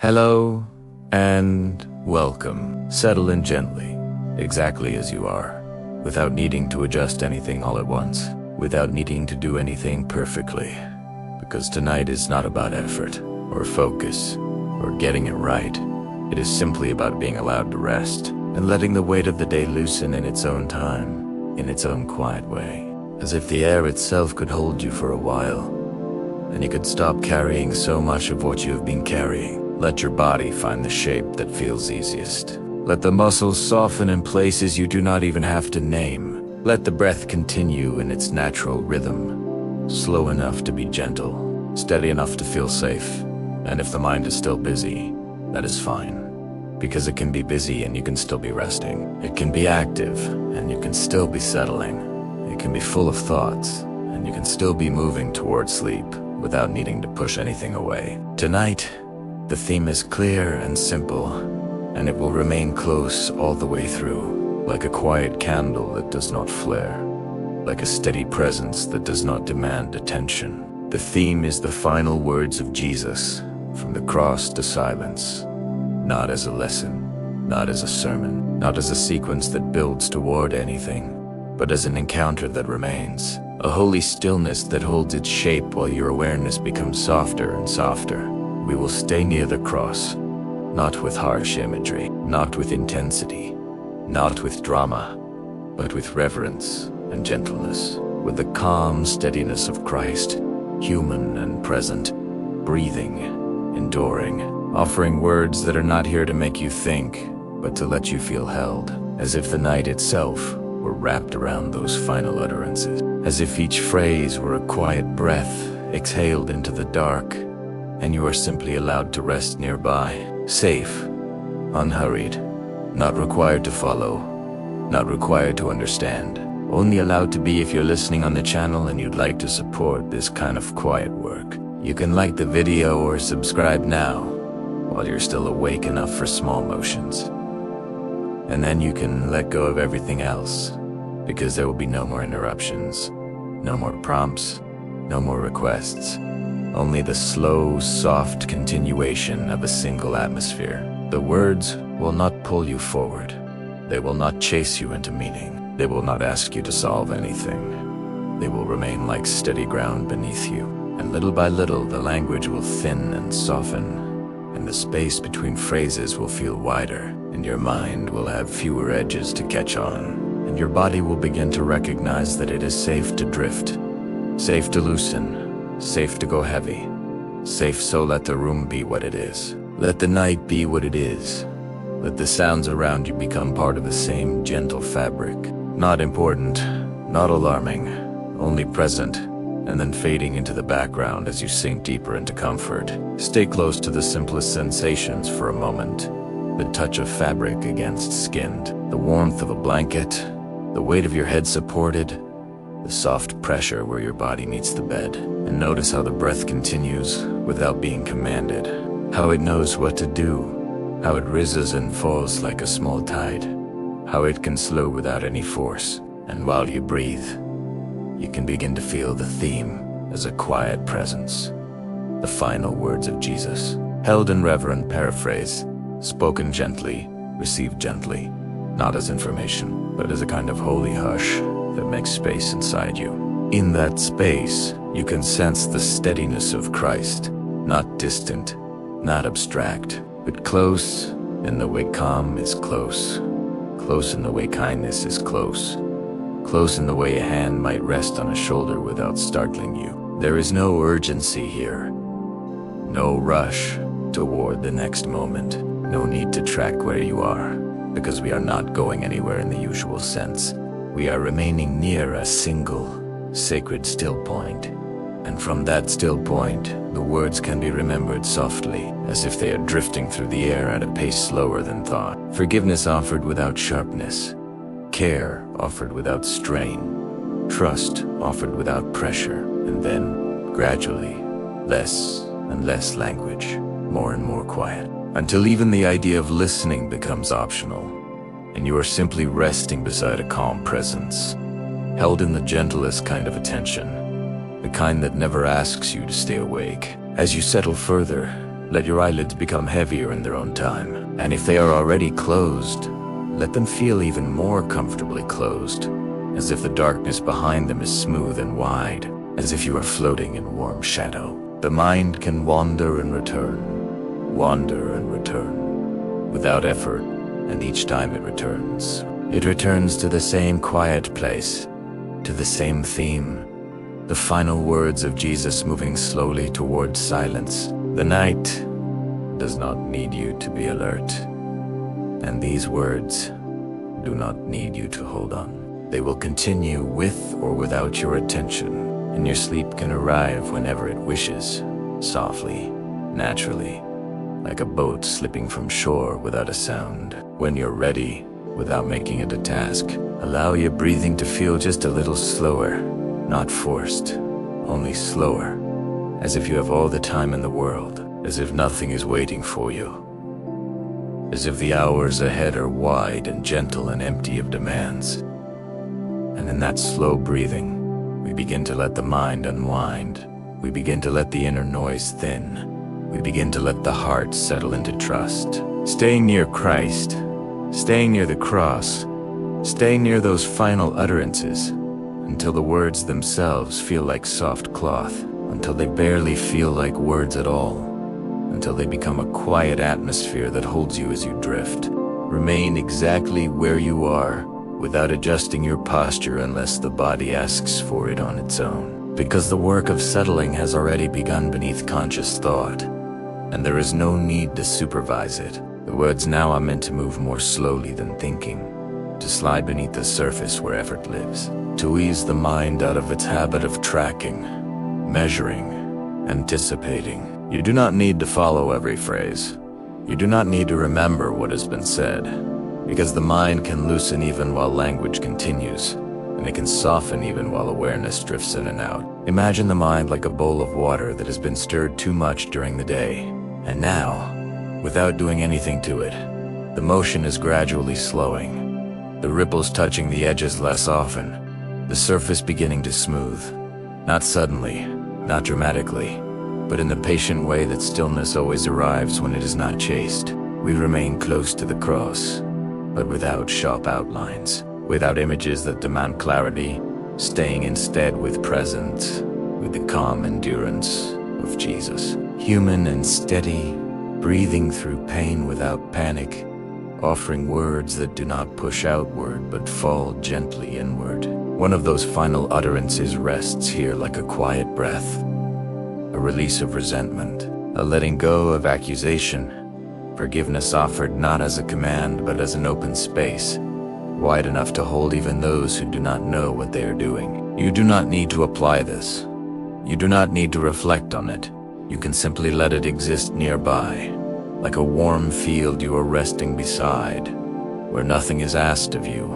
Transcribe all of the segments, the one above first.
Hello and welcome. Settle in gently, exactly as you are, without needing to adjust anything all at once, without needing to do anything perfectly. Because tonight is not about effort, or focus, or getting it right. It is simply about being allowed to rest, and letting the weight of the day loosen in its own time, in its own quiet way. As if the air itself could hold you for a while, and you could stop carrying so much of what you have been carrying. Let your body find the shape that feels easiest. Let the muscles soften in places you do not even have to name. Let the breath continue in its natural rhythm, slow enough to be gentle, steady enough to feel safe. And if the mind is still busy, that is fine. Because it can be busy and you can still be resting. It can be active and you can still be settling. It can be full of thoughts and you can still be moving towards sleep without needing to push anything away. Tonight, the theme is clear and simple, and it will remain close all the way through, like a quiet candle that does not flare, like a steady presence that does not demand attention. The theme is the final words of Jesus, from the cross to silence, not as a lesson, not as a sermon, not as a sequence that builds toward anything, but as an encounter that remains, a holy stillness that holds its shape while your awareness becomes softer and softer. We will stay near the cross, not with harsh imagery, not with intensity, not with drama, but with reverence and gentleness, with the calm steadiness of Christ, human and present, breathing, enduring, offering words that are not here to make you think, but to let you feel held, as if the night itself were wrapped around those final utterances, as if each phrase were a quiet breath exhaled into the dark, and you are simply allowed to rest nearby, safe, unhurried, not required to follow, not required to understand, only allowed to be. If you're listening on the channel and you'd like to support this kind of quiet work, you can like the video or subscribe now, while you're still awake enough for small motions. And then you can let go of everything else, because there will be no more interruptions, no more prompts, no more requests. Only the slow, soft continuation of a single atmosphere. The words will not pull you forward. They will not chase you into meaning. They will not ask you to solve anything. They will remain like steady ground beneath you. And little by little, the language will thin and soften, and the space between phrases will feel wider, and your mind will have fewer edges to catch on, and your body will begin to recognize that it is safe to drift, safe to loosen, safe to go heavy, safe, so let the room be what it is. Let the night be what it is. Let the sounds around you become part of the same gentle fabric. Not important, not alarming, only present, and then fading into the background as you sink deeper into comfort. Stay close to the simplest sensations for a moment. The touch of fabric against skin, the warmth of a blanket, the weight of your head supported, the soft pressure where your body meets the bed. And notice how the breath continues without being commanded, how it knows what to do, how it rises and falls like a small tide, how it can slow without any force. And while you breathe, you can begin to feel the theme as a quiet presence, the final words of Jesus, held in reverent paraphrase, spoken gently, received gently, not as information, but as a kind of holy hush that makes space inside you. In that space, you can sense the steadiness of Christ, not distant, not abstract, but close in the way calm is close, close in the way kindness is close, close in the way a hand might rest on a shoulder without startling you. There is no urgency here, no rush toward the next moment, no need to track where you are, because we are not going anywhere in the usual sense. We are remaining near a single, sacred still point, and from that still point, the words can be remembered softly, as if they are drifting through the air at a pace slower than thought. Forgiveness offered without sharpness, care offered without strain, trust offered without pressure, and then, gradually, less and less language, more and more quiet, until even the idea of listening becomes optional, and you are simply resting beside a calm presence, held in the gentlest kind of attention, the kind that never asks you to stay awake. As you settle further, Let your eyelids become heavier in their own time. And if they are already closed, let them feel even more comfortably closed, as if the darkness behind them is smooth and wide, as if you are floating in warm shadow. The mind can wander and return, without effort, and each time it returns to the same quiet place, to the same theme, the final words of Jesus moving slowly towards silence. The night does not need you to be alert, and these words do not need you to hold on. They will continue with or without your attention, and your sleep can arrive whenever it wishes, softly, naturally, like a boat slipping from shore without a sound. When you're ready, without making it a task, allow your breathing to feel just a little slower, not forced, only slower, as if you have all the time in the world, as if nothing is waiting for you, as if the hours ahead are wide and gentle and empty of demands. And in that slow breathing, we begin to let the mind unwind. We begin to let the inner noise thin. We begin to let the heart settle into trust. Staying near Christ, staying near the cross, staying near those final utterances, until the words themselves feel like soft cloth, until they barely feel like words at all, until they become a quiet atmosphere that holds you as you drift. Remain exactly where you are, without adjusting your posture unless the body asks for it on its own. Because the work of settling has already begun beneath conscious thought, and there is no need to supervise it. The words now are meant to move more slowly than thinking, to slide beneath the surface where effort lives, to ease the mind out of its habit of tracking, measuring, anticipating. You do not need to follow every phrase. You do not need to remember what has been said, because the mind can loosen even while language continues, and it can soften even while awareness drifts in and out. Imagine the mind like a bowl of water that has been stirred too much during the day, and now, without doing anything to it, the motion is gradually slowing, the ripples touching the edges less often, the surface beginning to smooth, not suddenly, not dramatically, but in the patient way that stillness always arrives when it is not chased. We remain close to the cross, but without sharp outlines, without images that demand clarity, staying instead with presence, with the calm endurance of Jesus. Human and steady, breathing through pain without panic, offering words that do not push outward but fall gently inward. One of those final utterances rests here like a quiet breath, a release of resentment, a letting go of accusation, forgiveness offered not as a command but as an open space, wide enough to hold even those who do not know what they are doing. You do not need to apply this. You do not need to reflect on it. You can simply let it exist nearby, like a warm field you are resting beside, where nothing is asked of you,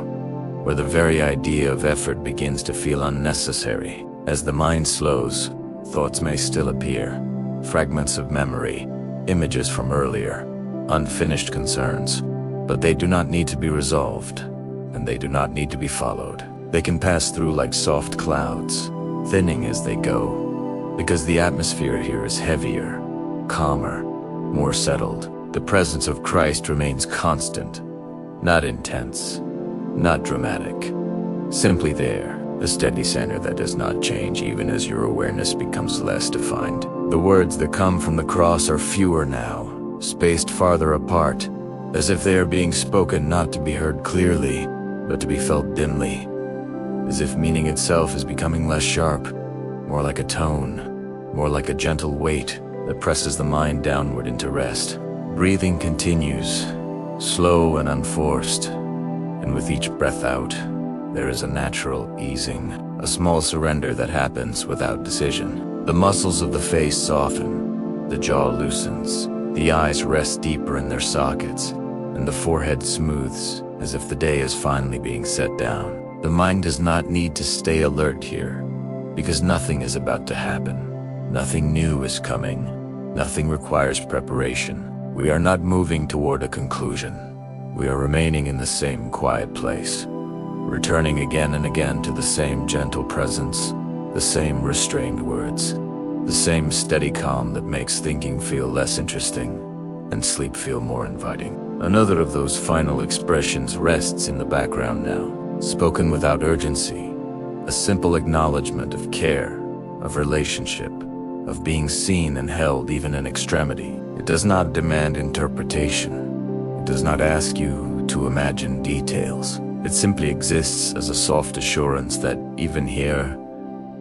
where the very idea of effort begins to feel unnecessary. As the mind slows, thoughts may still appear, fragments of memory, images from earlier, unfinished concerns, but they do not need to be resolved, and they do not need to be followed. They can pass through like soft clouds, thinning as they go, because the atmosphere here is heavier, calmer, more settled. The presence of Christ remains constant, not intense, not dramatic, simply there, a steady center that does not change even as your awareness becomes less defined. The words that come from the cross are fewer now, spaced farther apart, as if they are being spoken not to be heard clearly, but to be felt dimly, as if meaning itself is becoming less sharp, more like a tone, more like a gentle weight that presses the mind downward into rest. Breathing continues, slow and unforced, and with each breath out, there is a natural easing, a small surrender that happens without decision. The muscles of the face soften, the jaw loosens, the eyes rest deeper in their sockets, and the forehead smooths, as if the day is finally being set down. The mind does not need to stay alert here, because nothing is about to happen. Nothing new is coming. Nothing requires preparation. We are not moving toward a conclusion. We are remaining in the same quiet place, returning again and again to the same gentle presence, the same restrained words, The same steady calm that makes thinking feel less interesting and sleep feel more inviting. Another of those final expressions rests in the background now, spoken without urgency, a simple acknowledgement of care, of relationship, of being seen and held even in extremity. It does not demand interpretation. It does not ask you to imagine details. It simply exists as a soft assurance that even here,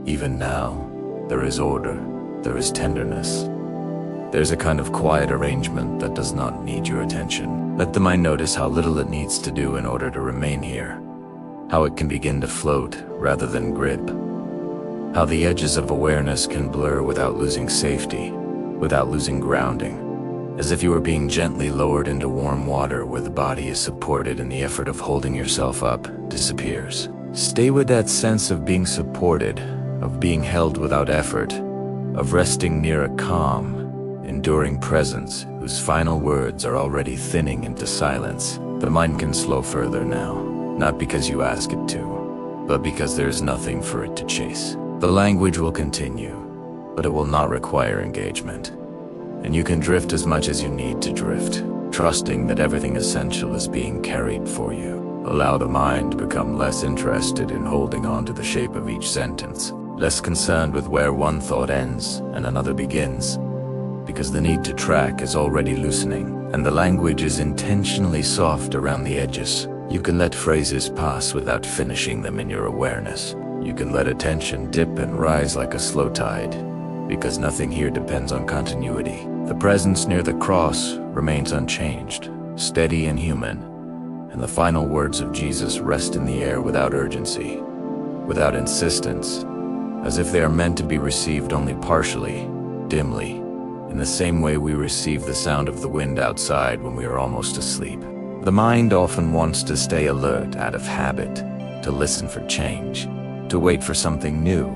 even now, there is order, there is tenderness. There's a kind of quiet arrangement that does not need your attention. Let the mind notice how little it needs to do in order to remain here, how it can begin to float rather than grip, how the edges of awareness can blur without losing safety, without losing grounding, as if you were being gently lowered into warm water where the body is supported and the effort of holding yourself up disappears. Stay with that sense of being supported, of being held without effort, of resting near a calm, enduring presence whose final words are already thinning into silence. The mind can slow further now, not because you ask it to, but because there is nothing for it to chase. The language will continue, but it will not require engagement. And you can drift as much as you need to drift, trusting that everything essential is being carried for you. Allow the mind to become less interested in holding on to the shape of each sentence, less concerned with where one thought ends and another begins, because the need to track is already loosening, and the language is intentionally soft around the edges. You can let phrases pass without finishing them in your awareness. You can let attention dip and rise like a slow tide, because nothing here depends on continuity. The presence near the cross remains unchanged, steady and human, and the final words of Jesus rest in the air without urgency, without insistence, as if they are meant to be received only partially, dimly, in the same way we receive the sound of the wind outside when we are almost asleep. The mind often wants to stay alert out of habit, to listen for change, to wait for something new.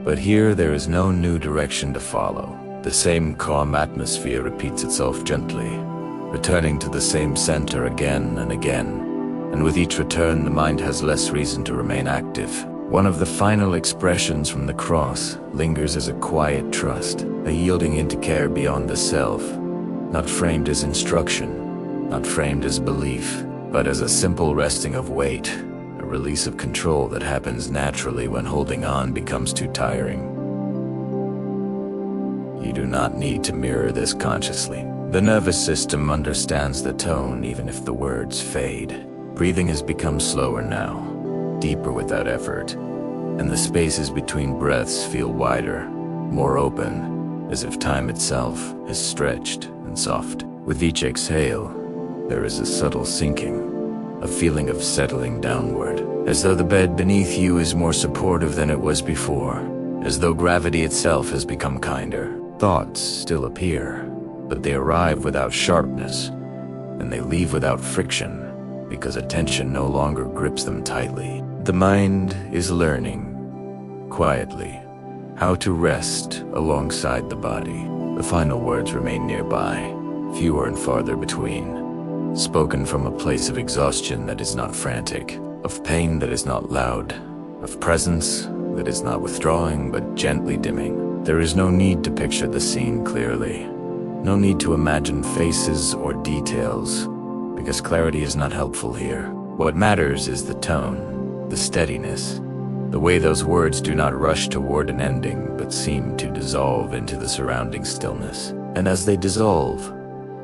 But here there is no new direction to follow. The same calm atmosphere repeats itself gently, returning to the same center again and again. And with each return, the mind has less reason to remain active. One of the final expressions from the cross lingers as a quiet trust, a yielding into care beyond the self, not framed as instruction, not framed as belief, but as a simple resting of weight, a release of control that happens naturally when holding on becomes too tiring. You do not need to mirror this consciously. The nervous system understands the tone even if the words fade. Breathing has become slower now, deeper without effort, and the spaces between breaths feel wider, more open, as if time itself is stretched and soft. With each exhale, there is a subtle sinking, a feeling of settling downward, as though the bed beneath you is more supportive than it was before, as though gravity itself has become kinder. Thoughts still appear, but they arrive without sharpness, and they leave without friction, because attention no longer grips them tightly. The mind is learning, quietly, how to rest alongside the body. The final words remain nearby, fewer and farther between, spoken from a place of exhaustion that is not frantic, of pain that is not loud, of presence that is not withdrawing but gently dimming. There is no need to picture the scene clearly, no need to imagine faces or details, because clarity is not helpful here. What matters is the tone, the steadiness, the way those words do not rush toward an ending but seem to dissolve into the surrounding stillness. And as they dissolve,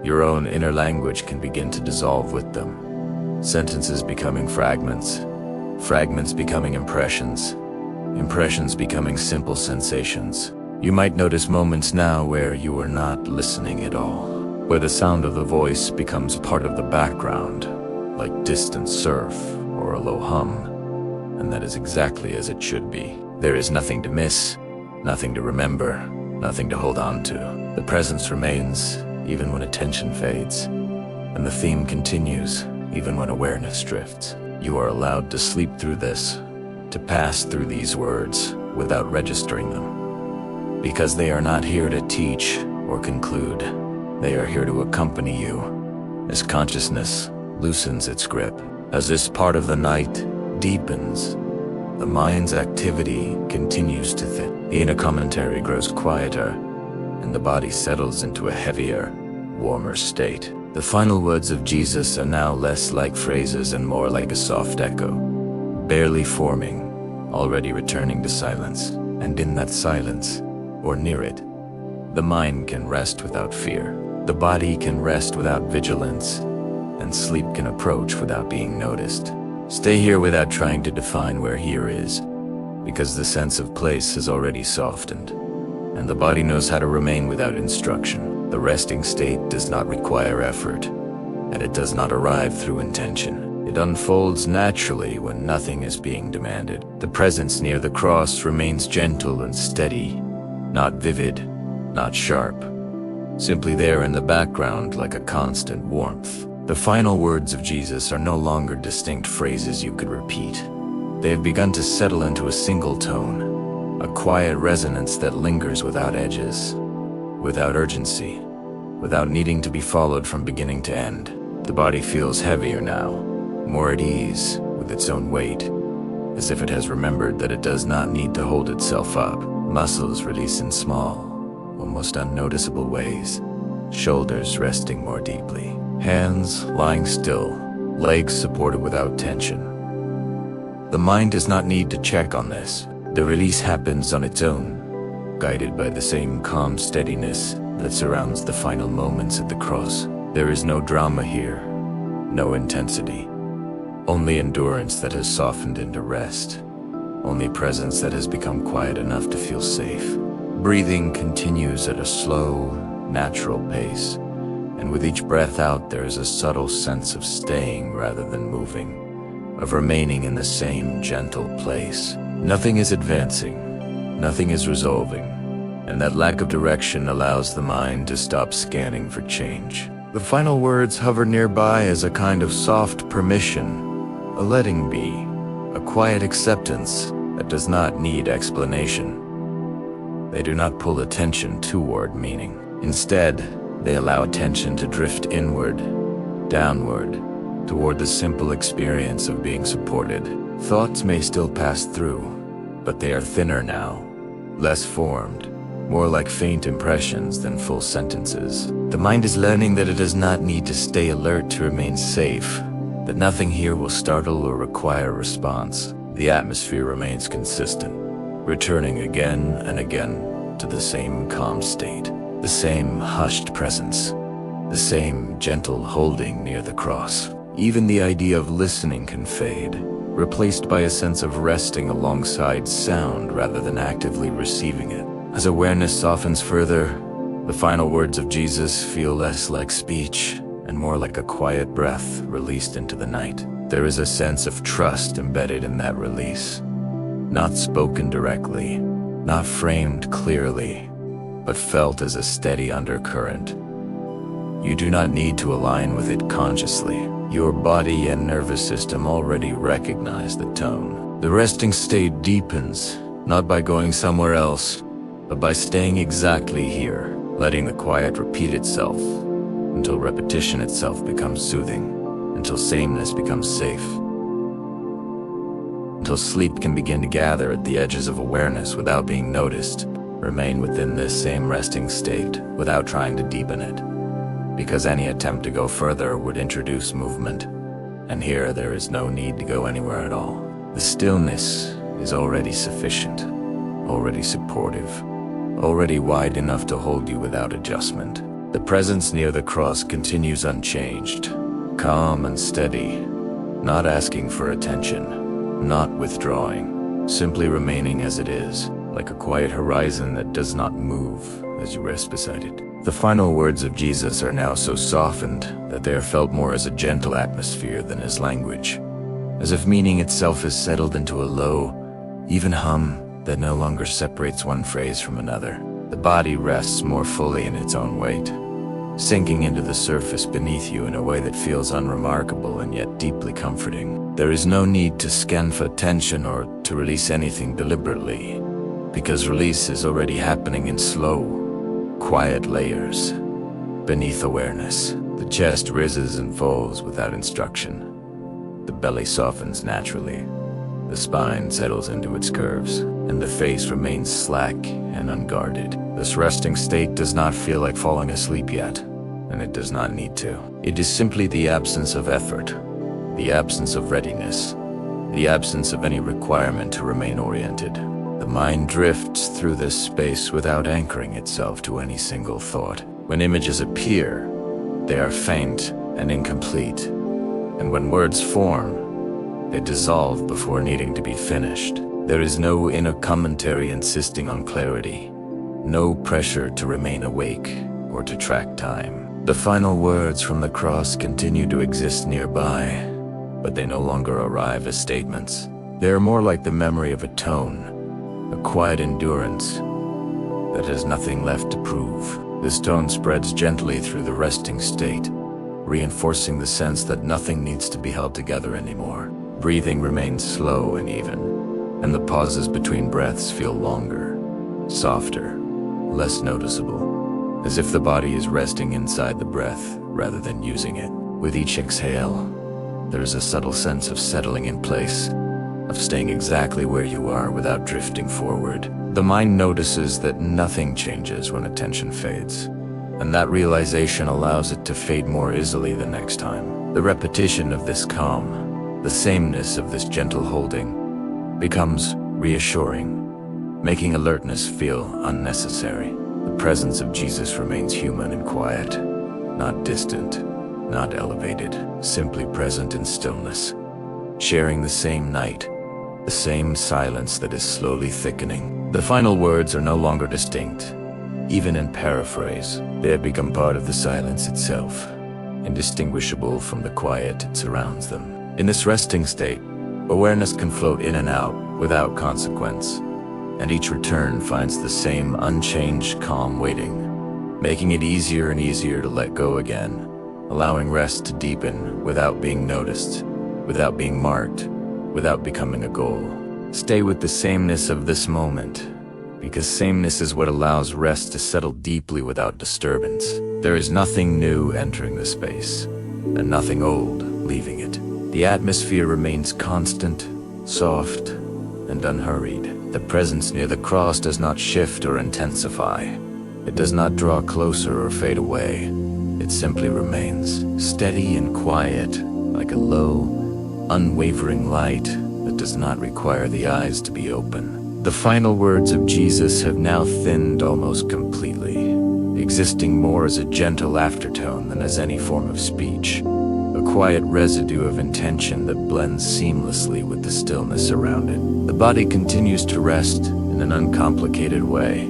your own inner language can begin to dissolve with them. Sentences becoming fragments, fragments becoming impressions, impressions becoming simple sensations. You might notice moments now where you are not listening at all, where the sound of the voice becomes part of the background, like distant surf or a low hum, and that is exactly as it should be. There is nothing to miss, nothing to remember, nothing to hold on to. The presence remains even when attention fades, and the theme continues even when awareness drifts. You are allowed to sleep through this, to pass through these words without registering them, because they are not here to teach or conclude. They are here to accompany you as consciousness loosens its grip. As this part of the night deepens, the mind's activity continues to thin. The inner commentary grows quieter, and the body settles into a heavier, warmer state. The final words of Jesus are now less like phrases and more like a soft echo, barely forming, already returning to silence. And in that silence, or near it, the mind can rest without fear. The body can rest without vigilance, and sleep can approach without being noticed. Stay here without trying to define where here is, because the sense of place has already softened, and the body knows how to remain without instruction. The resting state does not require effort, and it does not arrive through intention. It unfolds naturally when nothing is being demanded. The presence near the cross remains gentle and steady, not vivid, not sharp, simply there in the background like a constant warmth. The final words of Jesus are no longer distinct phrases you could repeat. They have begun to settle into a single tone, a quiet resonance that lingers without edges, without urgency, without needing to be followed from beginning to end. The body feels heavier now, more at ease with its own weight, as if it has remembered that it does not need to hold itself up. Muscles release in small, almost unnoticeable ways, shoulders resting more deeply, hands lying still, legs supported without tension. The mind does not need to check on this. The release happens on its own, guided by the same calm steadiness that surrounds the final moments at the cross. There is no drama here, no intensity, only endurance that has softened into rest, only presence that has become quiet enough to feel safe. Breathing continues at a slow, natural pace, and with each breath out there is a subtle sense of staying rather than moving, of remaining in the same gentle place. Nothing is advancing, nothing is resolving, and that lack of direction allows the mind to stop scanning for change. The final words hover nearby as a kind of soft permission, a letting be, a quiet acceptance that does not need explanation. They do not pull attention toward meaning. Instead, they allow attention to drift inward, downward, toward the simple experience of being supported. Thoughts may still pass through, but they are thinner now, less formed, more like faint impressions than full sentences. The mind is learning that it does not need to stay alert to remain safe, that nothing here will startle or require a response. The atmosphere remains consistent, returning again and again to the same calm state, the same hushed presence, the same gentle holding near the cross. Even the idea of listening can fade, replaced by a sense of resting alongside sound rather than actively receiving it. As awareness softens further, the final words of Jesus feel less like speech and more like a quiet breath released into the night. There is a sense of trust embedded in that release, not spoken directly, not framed clearly, but felt as a steady undercurrent. You do not need to align with it consciously. Your body and nervous system already recognize the tone. The resting state deepens, not by going somewhere else, but by staying exactly here, letting the quiet repeat itself, until repetition itself becomes soothing, until sameness becomes safe, until sleep can begin to gather at the edges of awareness without being noticed. Remain within this same resting state without trying to deepen it, because any attempt to go further would introduce movement, and here there is no need to go anywhere at all. The stillness is already sufficient, already supportive, already wide enough to hold you without adjustment. The presence near the cross continues unchanged, calm and steady, not asking for attention, not withdrawing, simply remaining as it is, like a quiet horizon that does not move as you rest beside it. The final words of Jesus are now so softened that they are felt more as a gentle atmosphere than as language, as if meaning itself is settled into a low, even hum that no longer separates one phrase from another. The body rests more fully in its own weight, sinking into the surface beneath you in a way that feels unremarkable and yet deeply comforting. There is no need to scan for tension or to release anything deliberately, because release is already happening in slow, quiet layers. Beneath awareness, the chest rises and falls without instruction. The belly softens naturally. The spine settles into its curves. and the face remains slack and unguarded. This resting state does not feel like falling asleep yet, and it does not need to. It is simply the absence of effort, the absence of readiness, the absence of any requirement to remain oriented. The mind drifts through this space without anchoring itself to any single thought. When images appear, they are faint and incomplete, and when words form, they dissolve before needing to be finished. There is no inner commentary insisting on clarity, no pressure to remain awake or to track time. The final words from the cross continue to exist nearby, but they no longer arrive as statements. They are more like the memory of a tone, a quiet endurance that has nothing left to prove. This tone spreads gently through the resting state, reinforcing the sense that nothing needs to be held together anymore. Breathing remains slow and even, and the pauses between breaths feel longer, softer, less noticeable, as if the body is resting inside the breath rather than using it. With each exhale, there is a subtle sense of settling in place, of staying exactly where you are without drifting forward. The mind notices that nothing changes when attention fades, and that realization allows it to fade more easily the next time. The repetition of this calm, the sameness of this gentle holding, becomes reassuring, making alertness feel unnecessary. The presence of Jesus remains human and quiet, not distant, not elevated, simply present in stillness, sharing the same night, the same silence that is slowly thickening. The final words are no longer distinct. Even in paraphrase, they have become part of the silence itself, indistinguishable from the quiet that surrounds them. In this resting state, awareness can float in and out without consequence, and each return finds the same unchanged calm waiting, making it easier and easier to let go again, allowing rest to deepen without being noticed, without being marked, without becoming a goal. Stay with the sameness of this moment, because sameness is what allows rest to settle deeply without disturbance. There is nothing new entering the space, and nothing old leaving it. The atmosphere remains constant, soft, and unhurried. The presence near the cross does not shift or intensify. It does not draw closer or fade away. It simply remains, steady and quiet, like a low, unwavering light that does not require the eyes to be open. The final words of Jesus have now thinned almost completely, existing more as a gentle aftertone than as any form of speech, a quiet residue of intention that blends seamlessly with the stillness around it. The body continues to rest in an uncomplicated way,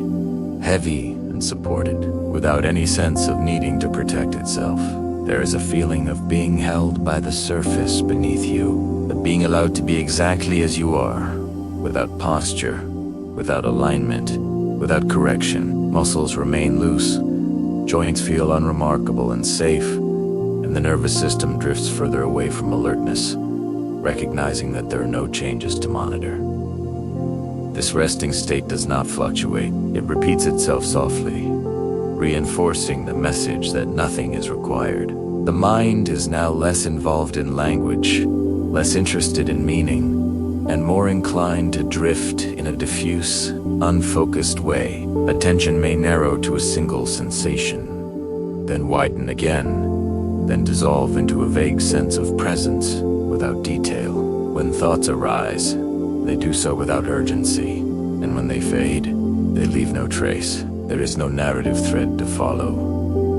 heavy and supported, without any sense of needing to protect itself. There is a feeling of being held by the surface beneath you, of being allowed to be exactly as you are, without posture, without alignment, without correction. Muscles remain loose, joints feel unremarkable and safe, and the nervous system drifts further away from alertness, recognizing that there are no changes to monitor. This resting state does not fluctuate. It repeats itself softly, reinforcing the message that nothing is required. The mind is now less involved in language, less interested in meaning, and more inclined to drift in a diffuse, unfocused way. Attention may narrow to a single sensation, then widen again, then dissolve into a vague sense of presence without detail. When thoughts arise, they do so without urgency, and when they fade, they leave no trace. There is no narrative thread to follow,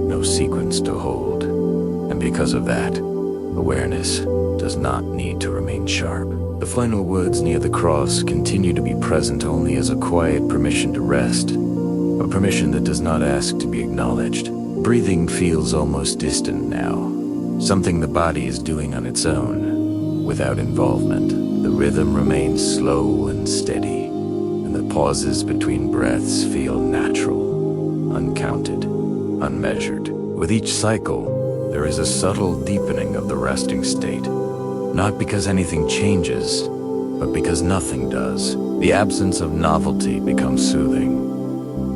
no sequence to hold, and because of that, awareness does not need to remain sharp. The final words near the cross continue to be present only as a quiet permission to rest, a permission that does not ask to be acknowledged. Breathing feels almost distant now, something the body is doing on its own, without involvement. The rhythm remains slow and steady, and the pauses between breaths feel natural, uncounted, unmeasured. With each cycle, there is a subtle deepening of the resting state, not because anything changes, but because nothing does. The absence of novelty becomes soothing,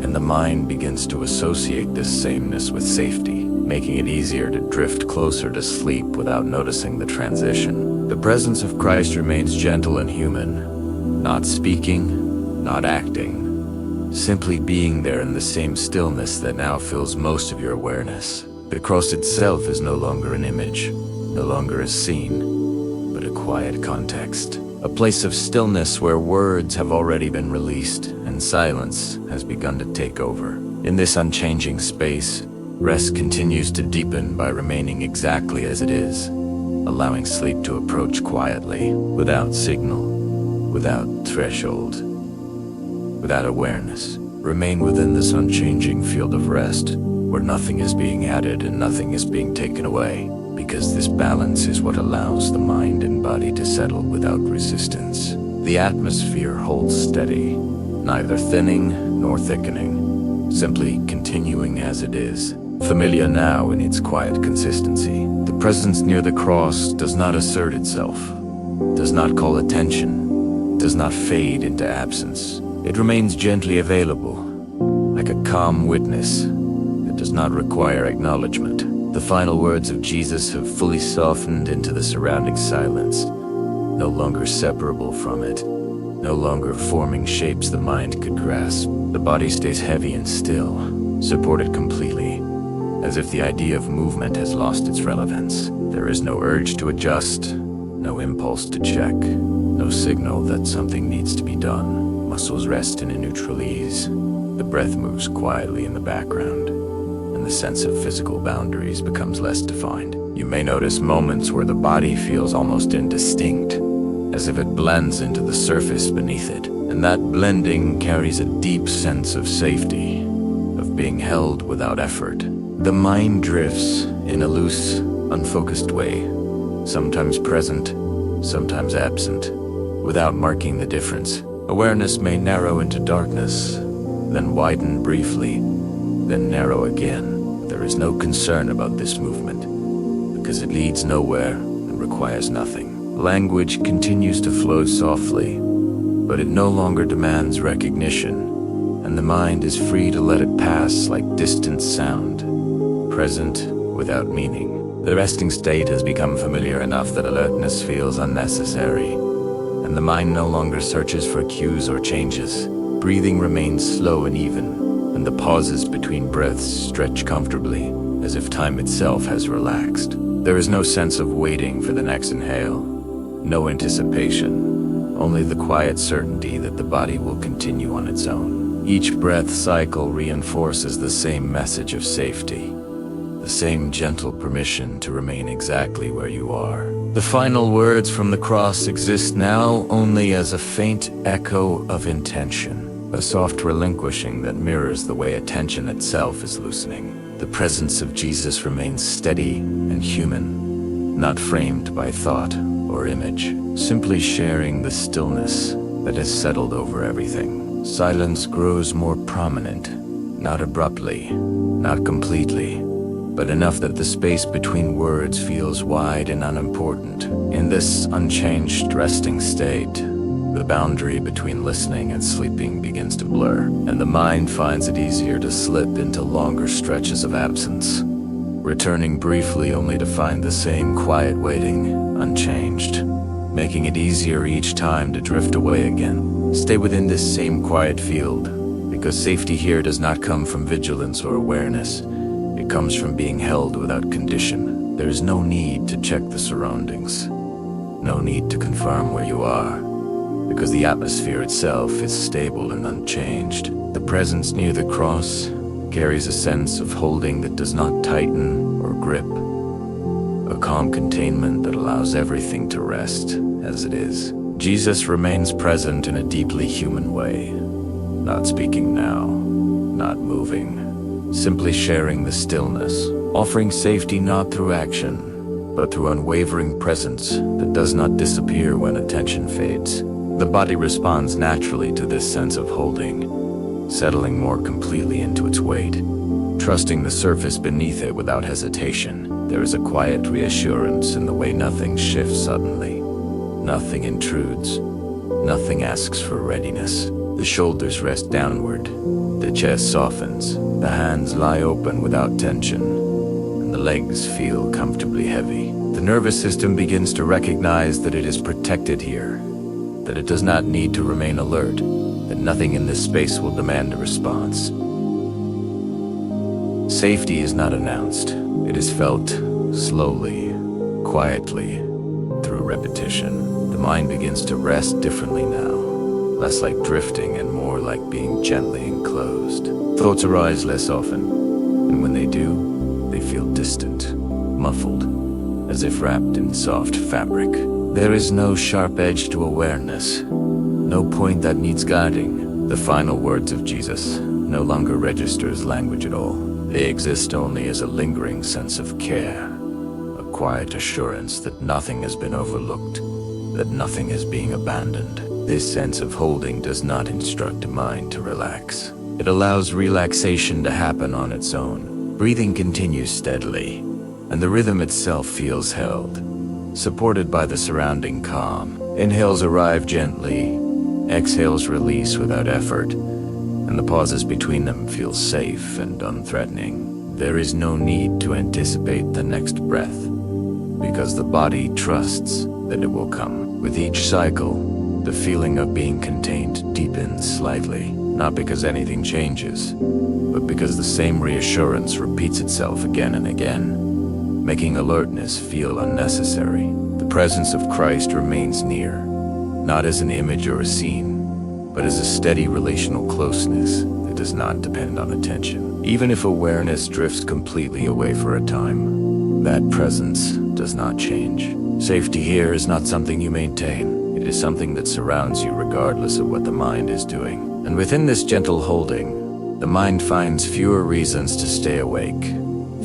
and the mind begins to associate this sameness with safety, making it easier to drift closer to sleep without noticing the transition. The presence of Christ remains gentle and human, not speaking, not acting, simply being there in the same stillness that now fills most of your awareness. The cross itself is no longer an image, no longer a scene, but a quiet context. A place of stillness where words have already been released and silence has begun to take over. In this unchanging space, rest continues to deepen by remaining exactly as it is, allowing sleep to approach quietly, without signal, without threshold, without awareness. Remain within this unchanging field of rest, where nothing is being added and nothing is being taken away, because this balance is what allows the mind and body to settle without resistance. The atmosphere holds steady, neither thinning nor thickening, simply continuing as it is, familiar now in its quiet consistency. The presence near the cross does not assert itself, does not call attention, does not fade into absence. It remains gently available, like a calm witness that does not require acknowledgement. The final words of Jesus have fully softened into the surrounding silence, no longer separable from it, no longer forming shapes the mind could grasp. The body stays heavy and still, supported completely, as if the idea of movement has lost its relevance. There is no urge to adjust, no impulse to check, no signal that something needs to be done. Muscles rest in a neutral ease. The breath moves quietly in the background, and the sense of physical boundaries becomes less defined. You may notice moments where the body feels almost indistinct, as if it blends into the surface beneath it. And that blending carries a deep sense of safety, of being held without effort. The mind drifts in a loose, unfocused way, sometimes present, sometimes absent, without marking the difference. Awareness may narrow into darkness, then widen briefly, then narrow again. There is no concern about this movement, because it leads nowhere and requires nothing. Language continues to flow softly, but it no longer demands recognition, and the mind is free to let it pass like distant sound, present without meaning. The resting state has become familiar enough that alertness feels unnecessary, and the mind no longer searches for cues or changes. Breathing remains slow and even, and the pauses between breaths stretch comfortably, as if time itself has relaxed. There is no sense of waiting for the next inhale, no anticipation, only the quiet certainty that the body will continue on its own. Each breath cycle reinforces the same message of safety, the same gentle permission to remain exactly where you are. The final words from the cross exist now only as a faint echo of intention, a soft relinquishing that mirrors the way attention itself is loosening. The presence of Jesus remains steady and human, not framed by thought or image, simply sharing the stillness that has settled over everything. Silence grows more prominent, not abruptly, not completely, but enough that the space between words feels wide and unimportant. In this unchanged resting state, the boundary between listening and sleeping begins to blur, and the mind finds it easier to slip into longer stretches of absence, returning briefly only to find the same quiet waiting, unchanged, making it easier each time to drift away again. Stay within this same quiet field, because safety here does not come from vigilance or awareness. It comes from being held without condition. There is no need to check the surroundings, no need to confirm where you are, because the atmosphere itself is stable and unchanged. The presence near the cross carries a sense of holding that does not tighten or grip, a calm containment that allows everything to rest as it is. Jesus remains present in a deeply human way, not speaking now, not moving, simply sharing the stillness, offering safety not through action, but through unwavering presence that does not disappear when attention fades. The body responds naturally to this sense of holding, settling more completely into its weight, trusting the surface beneath it without hesitation. There is a quiet reassurance in the way nothing shifts suddenly, nothing intrudes, nothing asks for readiness. The shoulders rest downward, the chest softens, the hands lie open without tension, and the legs feel comfortably heavy. The nervous system begins to recognize that it is protected here, that it does not need to remain alert, that nothing in this space will demand a response. Safety is not announced. It is felt slowly, quietly, through repetition. The mind begins to rest differently now, less like drifting and more like being gently enclosed. Thoughts arise less often, and when they do, they feel distant, muffled, as if wrapped in soft fabric. There is no sharp edge to awareness, no point that needs guiding. The final words of Jesus no longer register as language at all. They exist only as a lingering sense of care, a quiet assurance that nothing has been overlooked, that nothing is being abandoned. This sense of holding does not instruct the mind to relax. It allows relaxation to happen on its own. Breathing continues steadily, and the rhythm itself feels held, supported by the surrounding calm. Inhales arrive gently, exhales release without effort, and the pauses between them feel safe and unthreatening. There is no need to anticipate the next breath, because the body trusts that it will come. With each cycle, the feeling of being contained deepens slightly, not because anything changes, but because the same reassurance repeats itself again and again, making alertness feel unnecessary. The presence of Christ remains near, not as an image or a scene, but as a steady relational closeness that does not depend on attention. Even if awareness drifts completely away for a time, that presence does not change. Safety here is not something you maintain. It is something that surrounds you regardless of what the mind is doing. And within this gentle holding, the mind finds fewer reasons to stay awake,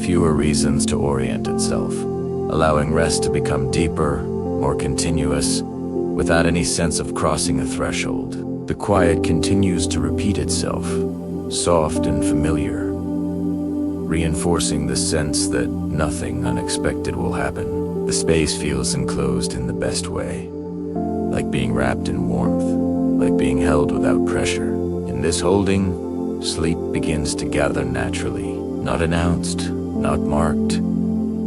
fewer reasons to orient itself, allowing rest to become deeper, more continuous, without any sense of crossing a threshold. The quiet continues to repeat itself, soft and familiar, reinforcing the sense that nothing unexpected will happen. The space feels enclosed in the best way, like being wrapped in warmth, like being held without pressure. In this holding, sleep begins to gather naturally, not announced, not marked,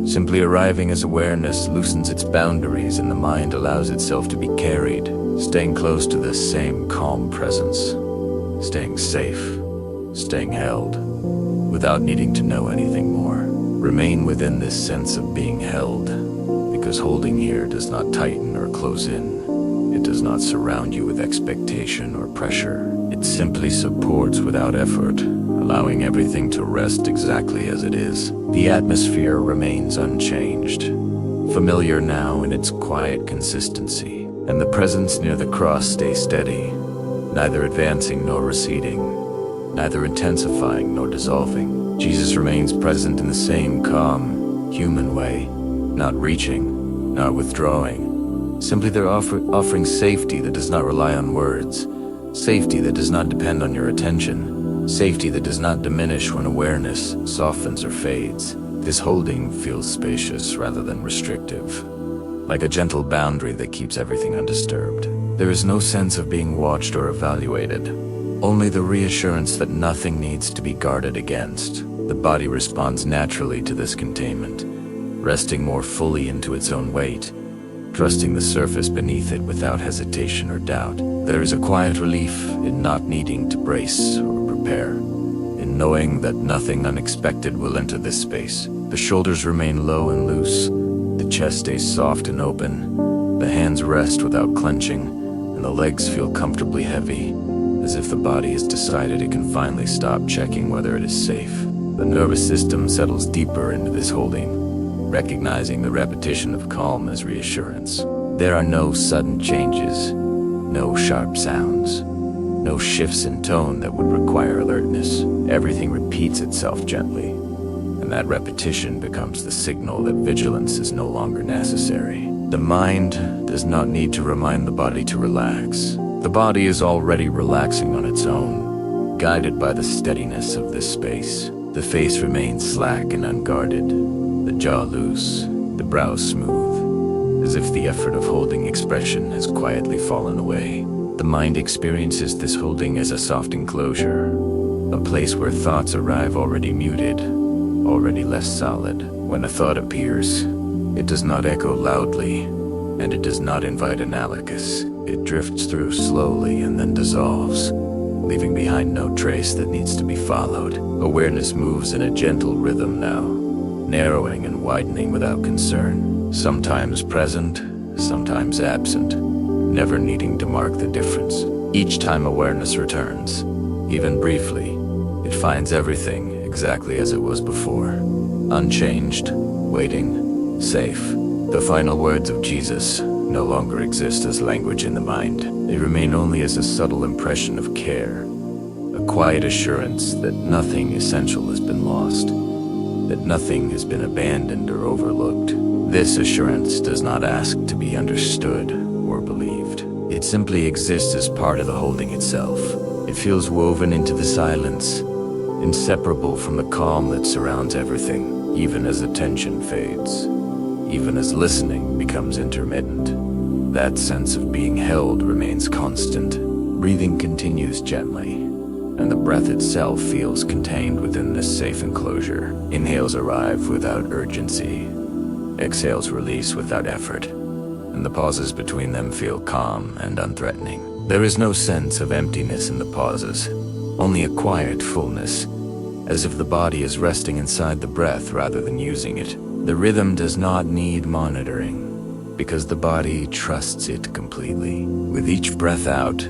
simply arriving as awareness loosens its boundaries and the mind allows itself to be carried, staying close to this same calm presence, staying safe, staying held, without needing to know anything more. Remain within this sense of being held, because holding here does not tighten or close in. It does not surround you with expectation or pressure. It simply supports without effort, allowing everything to rest exactly as it is. The atmosphere remains unchanged, familiar now in its quiet consistency, and the presence near the cross stays steady, neither advancing nor receding, neither intensifying nor dissolving. Jesus remains present in the same calm, human way, not reaching, not withdrawing. Simply they're offering safety that does not rely on words, safety that does not depend on your attention, safety that does not diminish when awareness softens or fades. This holding feels spacious rather than restrictive, like a gentle boundary that keeps everything undisturbed. There is no sense of being watched or evaluated, only the reassurance that nothing needs to be guarded against. The body responds naturally to this containment, resting more fully into its own weight, trusting the surface beneath it without hesitation or doubt. There is a quiet relief in not needing to brace or prepare, in knowing that nothing unexpected will enter this space. The shoulders remain low and loose, the chest stays soft and open, the hands rest without clenching, and the legs feel comfortably heavy, as if the body has decided it can finally stop checking whether it is safe. The nervous system settles deeper into this holding, recognizing the repetition of calm as reassurance. There are no sudden changes, no sharp sounds, no shifts in tone that would require alertness. Everything repeats itself gently, and that repetition becomes the signal that vigilance is no longer necessary. The mind does not need to remind the body to relax. The body is already relaxing on its own, guided by the steadiness of this space. The face remains slack and unguarded, the jaw loose, the brow smooth, as if the effort of holding expression has quietly fallen away. The mind experiences this holding as a soft enclosure, a place where thoughts arrive already muted, already less solid. When a thought appears, it does not echo loudly, and it does not invite analogous. It drifts through slowly and then dissolves, leaving behind no trace that needs to be followed. Awareness moves in a gentle rhythm now, narrowing and widening without concern, sometimes present, sometimes absent, never needing to mark the difference. Each time awareness returns, even briefly, it finds everything exactly as it was before, unchanged, waiting, safe. The final words of Jesus no longer exist as language in the mind. They remain only as a subtle impression of care, a quiet assurance that nothing essential has been lost, that nothing has been abandoned or overlooked. This assurance does not ask to be understood or believed. It simply exists as part of the holding itself. It feels woven into the silence, inseparable from the calm that surrounds everything, even as attention fades, even as listening becomes intermittent. That sense of being held remains constant. Breathing continues gently, and the breath itself feels contained within this safe enclosure. Inhales arrive without urgency, exhales release without effort, and the pauses between them feel calm and unthreatening. There is no sense of emptiness in the pauses, only a quiet fullness, as if the body is resting inside the breath rather than using it. The rhythm does not need monitoring, because the body trusts it completely. With each breath out,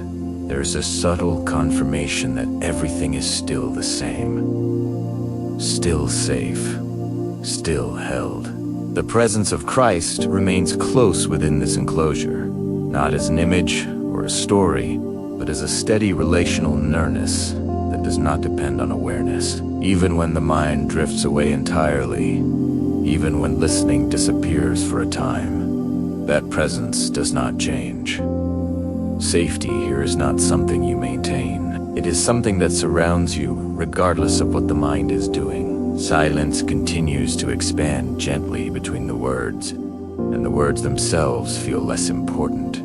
there is a subtle confirmation that everything is still the same, still safe, still held. The presence of Christ remains close within this enclosure, not as an image or a story, but as a steady relational nearness that does not depend on awareness. Even when the mind drifts away entirely, even when listening disappears for a time, that presence does not change. Safety here is not something you maintain. It is something that surrounds you, regardless of what the mind is doing. Silence continues to expand gently between the words, and the words themselves feel less important,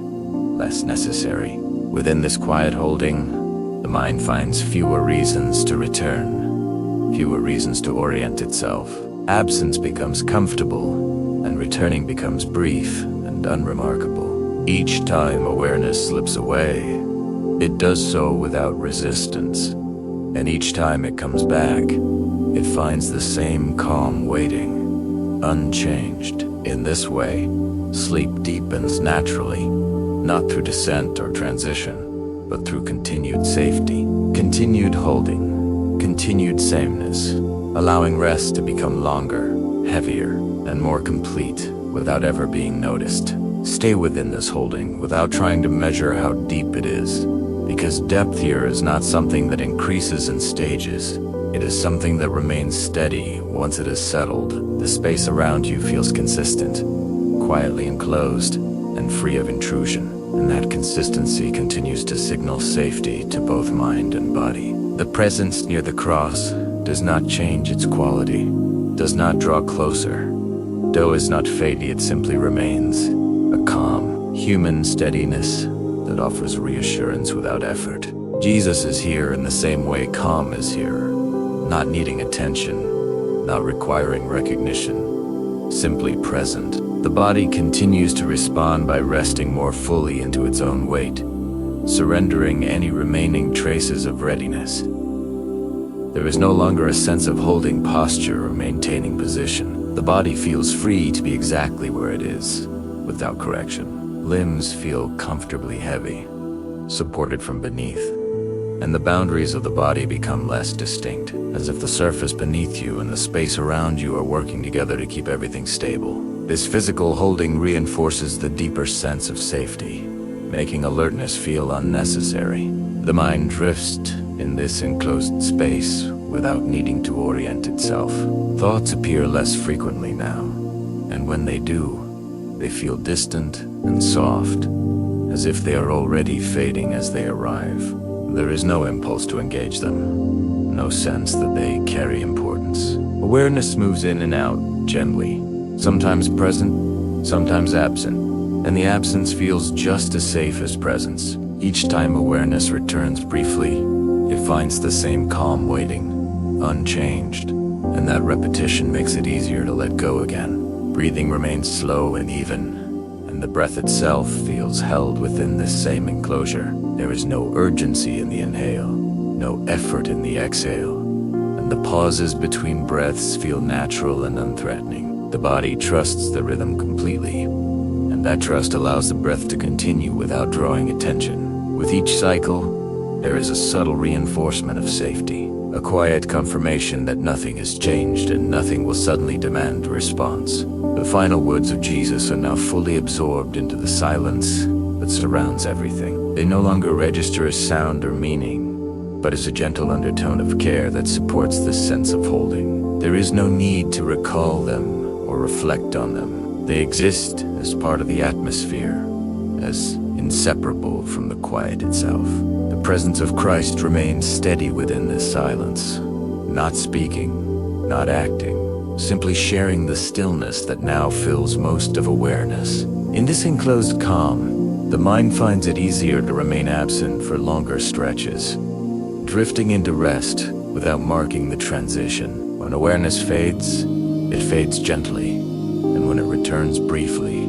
less necessary. Within this quiet holding, the mind finds fewer reasons to return, fewer reasons to orient itself. Absence becomes comfortable, and returning becomes brief and unremarkable. Each time awareness slips away, it does so without resistance, and each time it comes back, it finds the same calm waiting, unchanged. In this way, sleep deepens naturally, not through descent or transition, but through continued safety, continued holding, continued sameness, allowing rest to become longer, heavier, and more complete without ever being noticed. Stay within this holding without trying to measure how deep it is, because depth here is not something that increases in stages. It is something that remains steady once it is settled. The space around you feels consistent, quietly enclosed, and free of intrusion, and that consistency continues to signal safety to both mind and body. The presence near the cross does not change its quality, does not draw closer. Though is not fading, it simply remains, a calm, human steadiness that offers reassurance without effort. Jesus is here in the same way calm is here, not needing attention, not requiring recognition, simply present. The body continues to respond by resting more fully into its own weight, surrendering any remaining traces of readiness. There is no longer a sense of holding posture or maintaining position. The body feels free to be exactly where it is, without correction. Limbs feel comfortably heavy, supported from beneath, and the boundaries of the body become less distinct, as if the surface beneath you and the space around you are working together to keep everything stable. This physical holding reinforces the deeper sense of safety, making alertness feel unnecessary. The mind drifts in this enclosed space without needing to orient itself. Thoughts appear less frequently now, and when they do, they feel distant and soft, as if they are already fading as they arrive. There is no impulse to engage them, no sense that they carry importance. Awareness moves in and out, gently, sometimes present, sometimes absent, and the absence feels just as safe as presence. Each time awareness returns briefly, it finds the same calm waiting, unchanged, and that repetition makes it easier to let go again. Breathing remains slow and even, and and the breath itself feels held within this same enclosure. There is no urgency in the inhale, no effort in the exhale, and the pauses between breaths feel natural and unthreatening. The body trusts the rhythm completely, and that trust allows the breath to continue without drawing attention. With each cycle, there is a subtle reinforcement of safety, a quiet confirmation that nothing has changed and nothing will suddenly demand a response. The final words of Jesus are now fully absorbed into the silence that surrounds everything. They no longer register as sound or meaning, but as a gentle undertone of care that supports this sense of holding. There is no need to recall them or reflect on them. They exist as part of the atmosphere, as inseparable from the quiet itself. The presence of Christ remains steady within this silence, not speaking, not acting, simply sharing the stillness that now fills most of awareness. In this enclosed calm, the mind finds it easier to remain absent for longer stretches, drifting into rest without marking the transition. When awareness fades, it fades gently, and when it returns briefly,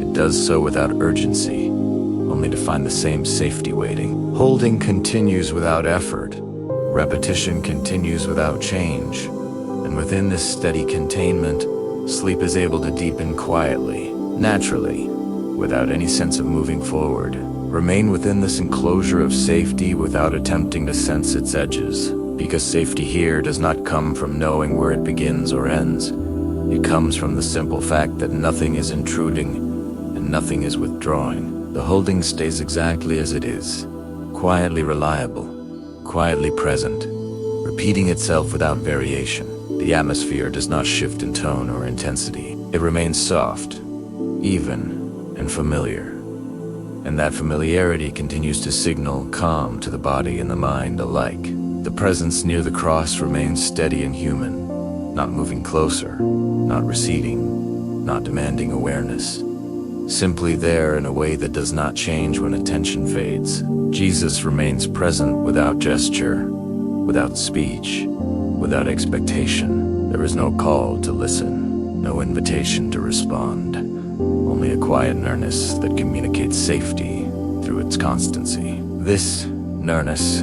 it does so without urgency, only to find the same safety waiting. Holding continues without effort. Repetition continues without change. And within this steady containment, sleep is able to deepen quietly, naturally, without any sense of moving forward. Remain within this enclosure of safety without attempting to sense its edges. Because safety here does not come from knowing where it begins or ends. It comes from the simple fact that nothing is intruding and nothing is withdrawing. The holding stays exactly as it is, quietly reliable, quietly present, repeating itself without variation. The atmosphere does not shift in tone or intensity. It remains soft, even, and familiar. And that familiarity continues to signal calm to the body and the mind alike. The presence near the cross remains steady and human, not moving closer, not receding, not demanding awareness. Simply there in a way that does not change when attention fades. Jesus remains present without gesture, without speech, without expectation. There is no call to listen, no invitation to respond, only a quiet nearness that communicates safety through its constancy. This nearness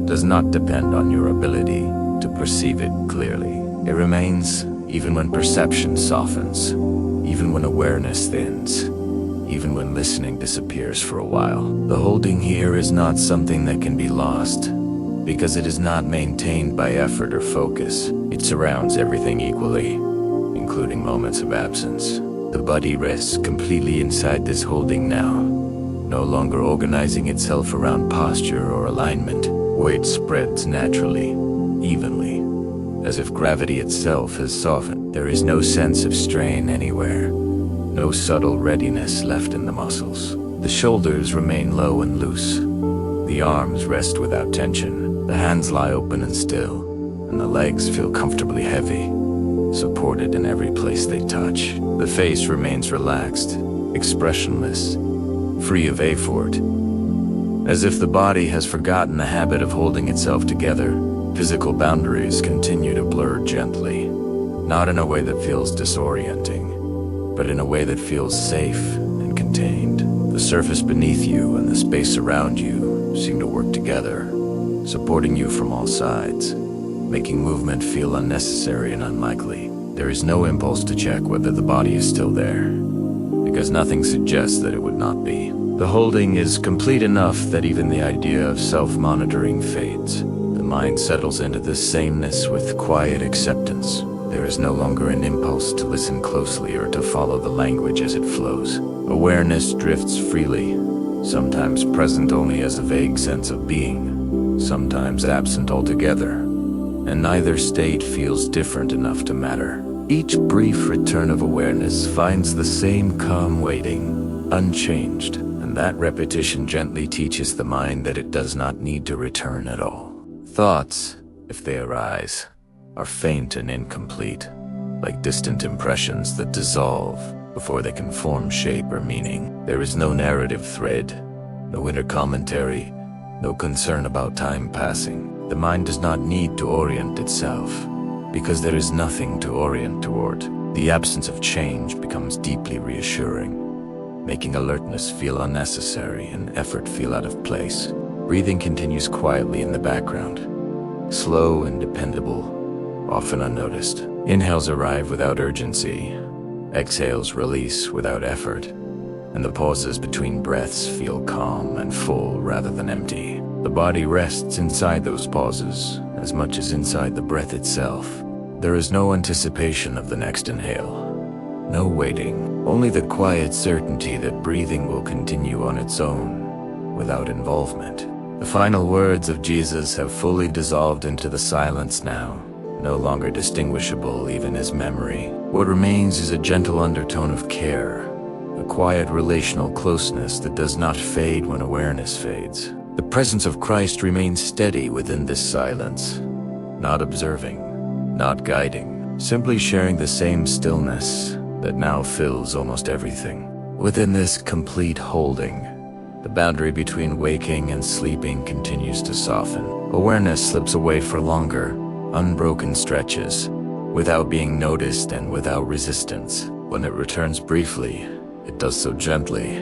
does not depend on your ability to perceive it clearly. It remains even when perception softens, even when awareness thins, even when listening disappears for a while. The holding here is not something that can be lost, because it is not maintained by effort or focus. It surrounds everything equally, including moments of absence. The body rests completely inside this holding now, no longer organizing itself around posture or alignment. Weight spreads naturally, evenly, as if gravity itself has softened. There is no sense of strain anywhere, no subtle readiness left in the muscles. The shoulders remain low and loose. The arms rest without tension. The hands lie open and still, and the legs feel comfortably heavy, supported in every place they touch. The face remains relaxed, expressionless, free of effort. As if the body has forgotten the habit of holding itself together, physical boundaries continue to blur gently, not in a way that feels disorienting, but in a way that feels safe and contained. The surface beneath you and the space around you seem to work together, supporting you from all sides, making movement feel unnecessary and unlikely. There is no impulse to check whether the body is still there, because nothing suggests that it would not be. The holding is complete enough that even the idea of self-monitoring fades. The mind settles into this sameness with quiet acceptance. There is no longer an impulse to listen closely or to follow the language as it flows. Awareness drifts freely, sometimes present only as a vague sense of being, sometimes absent altogether, and neither state feels different enough to matter. Each brief return of awareness finds the same calm waiting, unchanged, and that repetition gently teaches the mind that it does not need to return at all. Thoughts, if they arise, are faint and incomplete, like distant impressions that dissolve before they can form shape or meaning. There is no narrative thread, no inner commentary, no concern about time passing. The mind does not need to orient itself, because there is nothing to orient toward. The absence of change becomes deeply reassuring. making alertness feel unnecessary and effort feel out of place. Breathing continues quietly in the background, slow and dependable, often unnoticed. Inhales arrive without urgency, exhales release without effort, and the pauses between breaths feel calm and full rather than empty. The body rests inside those pauses as much as inside the breath itself. There is no anticipation of the next inhale, no waiting, only the quiet certainty that breathing will continue on its own, without involvement. The final words of Jesus have fully dissolved into the silence now, no longer distinguishable even as memory. What remains is a gentle undertone of care, a quiet relational closeness that does not fade when awareness fades. The presence of Christ remains steady within this silence, not observing, not guiding, simply sharing the same stillness that now fills almost everything. Within this complete holding, the boundary between waking and sleeping continues to soften. Awareness slips away for longer, unbroken stretches, without being noticed and without resistance. When it returns briefly, it does so gently,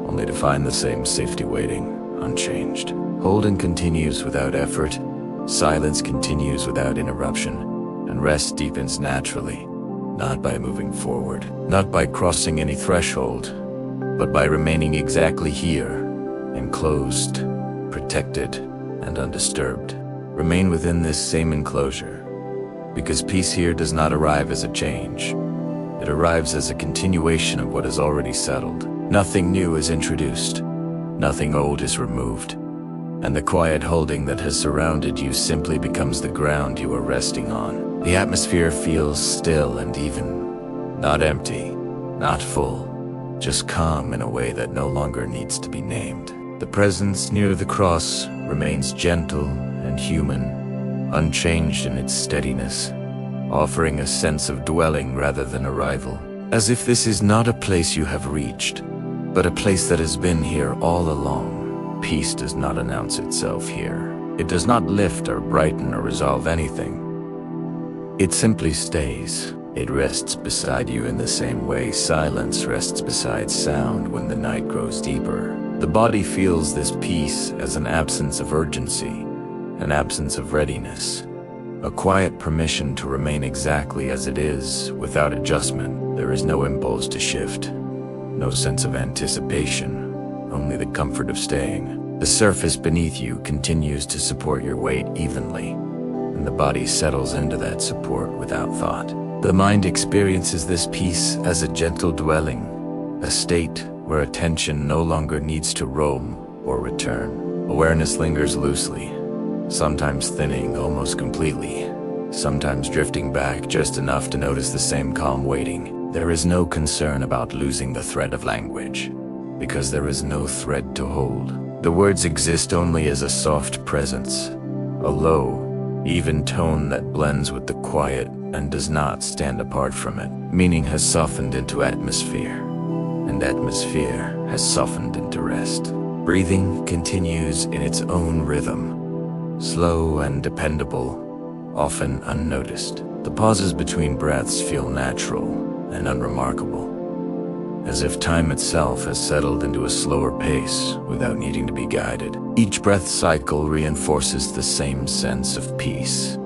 only to find the same safety waiting, unchanged. Holding continues without effort, silence continues without interruption, and rest deepens naturally, not by moving forward, not by crossing any threshold, but by remaining exactly here, enclosed, protected, and undisturbed. Remain within this same enclosure, because peace here does not arrive as a change. It arrives as a continuation of what is already settled. Nothing new is introduced, nothing old is removed, and the quiet holding that has surrounded you simply becomes the ground you are resting on. The atmosphere feels still and even, not empty, not full, just calm in a way that no longer needs to be named. The presence near the cross remains gentle and human, unchanged in its steadiness, offering a sense of dwelling rather than arrival. As if this is not a place you have reached, but a place that has been here all along. Peace does not announce itself here. It does not lift or brighten or resolve anything. It simply stays. It rests beside you in the same way silence rests beside sound when the night grows deeper. The body feels this peace as an absence of urgency, an absence of readiness, a quiet permission to remain exactly as it is, without adjustment. There is no impulse to shift, no sense of anticipation, only the comfort of staying. The surface beneath you continues to support your weight evenly, and the body settles into that support without thought. The mind experiences this peace as a gentle dwelling, a state where attention no longer needs to roam or return. Awareness lingers loosely, sometimes thinning almost completely, sometimes drifting back just enough to notice the same calm waiting. There is no concern about losing the thread of language, because there is no thread to hold. The words exist only as a soft presence, a low, even tone that blends with the quiet and does not stand apart from it. Meaning has softened into atmosphere, and atmosphere has softened into rest. Breathing continues in its own rhythm, slow and dependable, often unnoticed. The pauses between breaths feel natural and unremarkable, as if time itself has settled into a slower pace without needing to be guided. Each breath cycle reinforces the same sense of peace,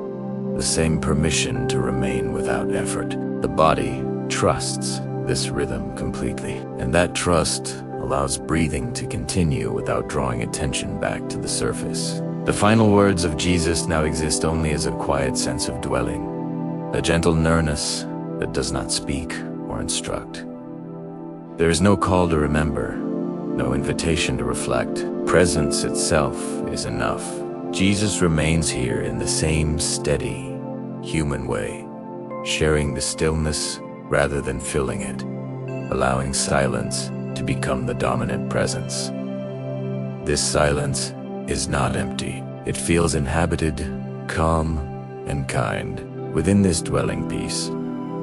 the same permission to remain without effort. The body trusts this rhythm completely, and that trust allows breathing to continue without drawing attention back to the surface. The final words of Jesus now exist only as a quiet sense of dwelling, a gentle nearness that does not speak or instruct. There is no call to remember, no invitation to reflect. Presence itself is enough. Jesus remains here in the same steady, human way, sharing the stillness rather than filling it, allowing silence to become the dominant presence. This silence is not empty. It feels inhabited, calm, and kind. Within this dwelling peace,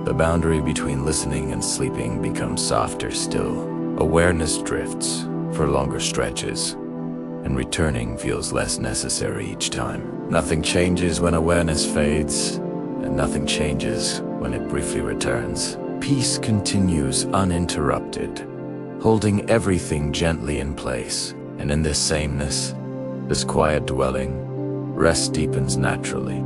the boundary between listening and sleeping becomes softer still. Awareness drifts for longer stretches, and returning feels less necessary each time. Nothing changes when awareness fades, and nothing changes when it briefly returns. Peace continues uninterrupted, holding everything gently in place. And in this sameness, this quiet dwelling, rest deepens naturally,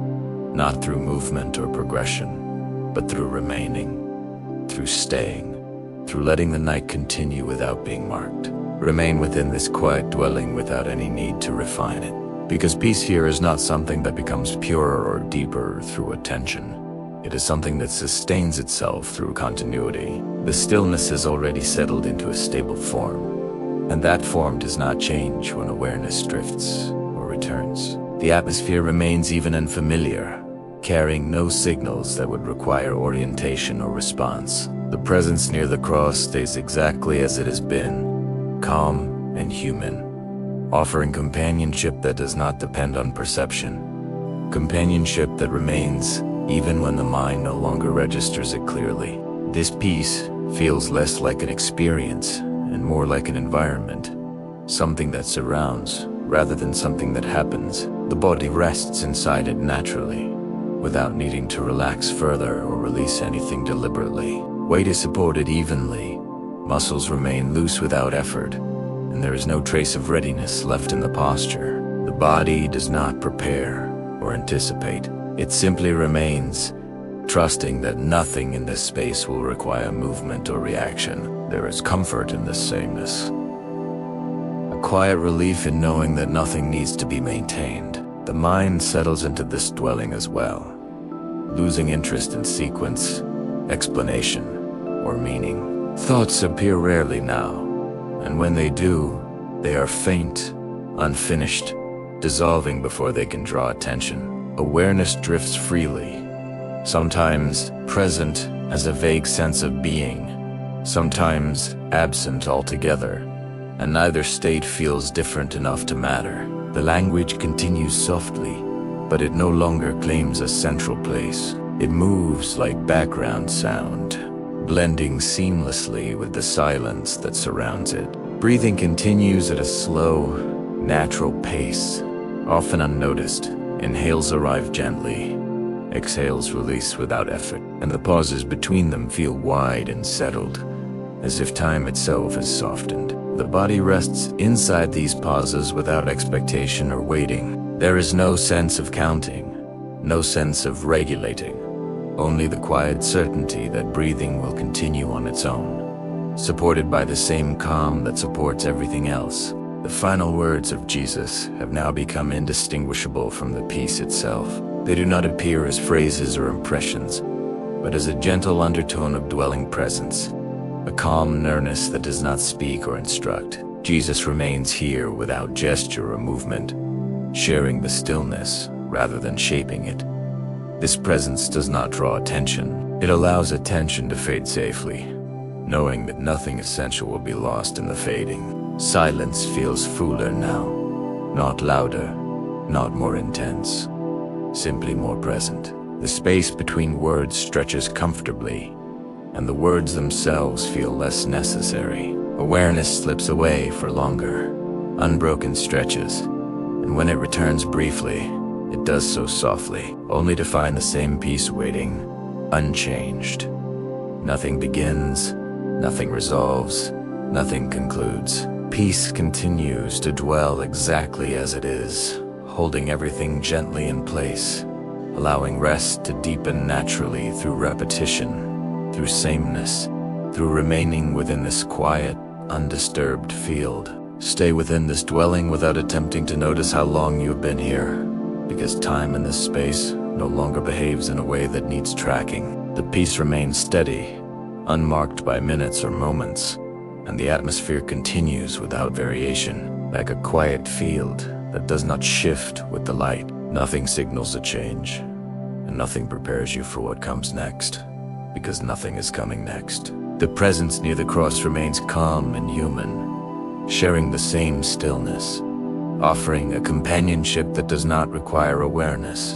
not through movement or progression, but through remaining, through staying, through letting the night continue without being marked. Remain within this quiet dwelling without any need to refine it. Because peace here is not something that becomes purer or deeper through attention. It is something that sustains itself through continuity. The stillness has already settled into a stable form, and that form does not change when awareness drifts or returns. The atmosphere remains even and familiar, carrying no signals that would require orientation or response. The presence near the cross stays exactly as it has been, calm and human, offering companionship that does not depend on perception. Companionship that remains even when the mind no longer registers it clearly. This peace feels less like an experience and more like an environment, something that surrounds rather than something that happens. The body rests inside it naturally, without needing to relax further or release anything deliberately. Weight is supported evenly, muscles remain loose without effort, and there is no trace of readiness left in the posture. The body does not prepare or anticipate. It simply remains, trusting that nothing in this space will require movement or reaction. There is comfort in this sameness, a quiet relief in knowing that nothing needs to be maintained. The mind settles into this dwelling as well, losing interest in sequence, explanation, or meaning. Thoughts appear rarely now, and when they do, they are faint, unfinished, dissolving before they can draw attention. Awareness drifts freely, sometimes present as a vague sense of being, sometimes absent altogether, and neither state feels different enough to matter. The language continues softly, but it no longer claims a central place. It moves like background sound, blending seamlessly with the silence that surrounds it. Breathing continues at a slow, natural pace, often unnoticed. Inhales arrive gently, exhales release without effort, and the pauses between them feel wide and settled, as if time itself has softened. The body rests inside these pauses without expectation or waiting. There is no sense of counting, no sense of regulating, only the quiet certainty that breathing will continue on its own, supported by the same calm that supports everything else. The final words of Jesus have now become indistinguishable from the peace itself. They do not appear as phrases or impressions, but as a gentle undertone of dwelling presence, a calm nearness that does not speak or instruct. Jesus remains here without gesture or movement, sharing the stillness rather than shaping it. This presence does not draw attention. It allows attention to fade safely, knowing that nothing essential will be lost in the fading. Silence feels fuller now, not louder, not more intense, simply more present. The space between words stretches comfortably, and the words themselves feel less necessary. Awareness slips away for longer, unbroken stretches, and when it returns briefly, it does so softly, only to find the same peace waiting, unchanged. Nothing begins, nothing resolves, nothing concludes. Peace continues to dwell exactly as it is, holding everything gently in place, allowing rest to deepen naturally through repetition, through sameness, through remaining within this quiet, undisturbed field. Stay within this dwelling without attempting to notice how long you have been here, because time in this space no longer behaves in a way that needs tracking. The peace remains steady, unmarked by minutes or moments, and the atmosphere continues without variation, like a quiet field that does not shift with the light. Nothing signals a change, and nothing prepares you for what comes next, because nothing is coming next. The presence near the cross remains calm and human, sharing the same stillness, offering a companionship that does not require awareness,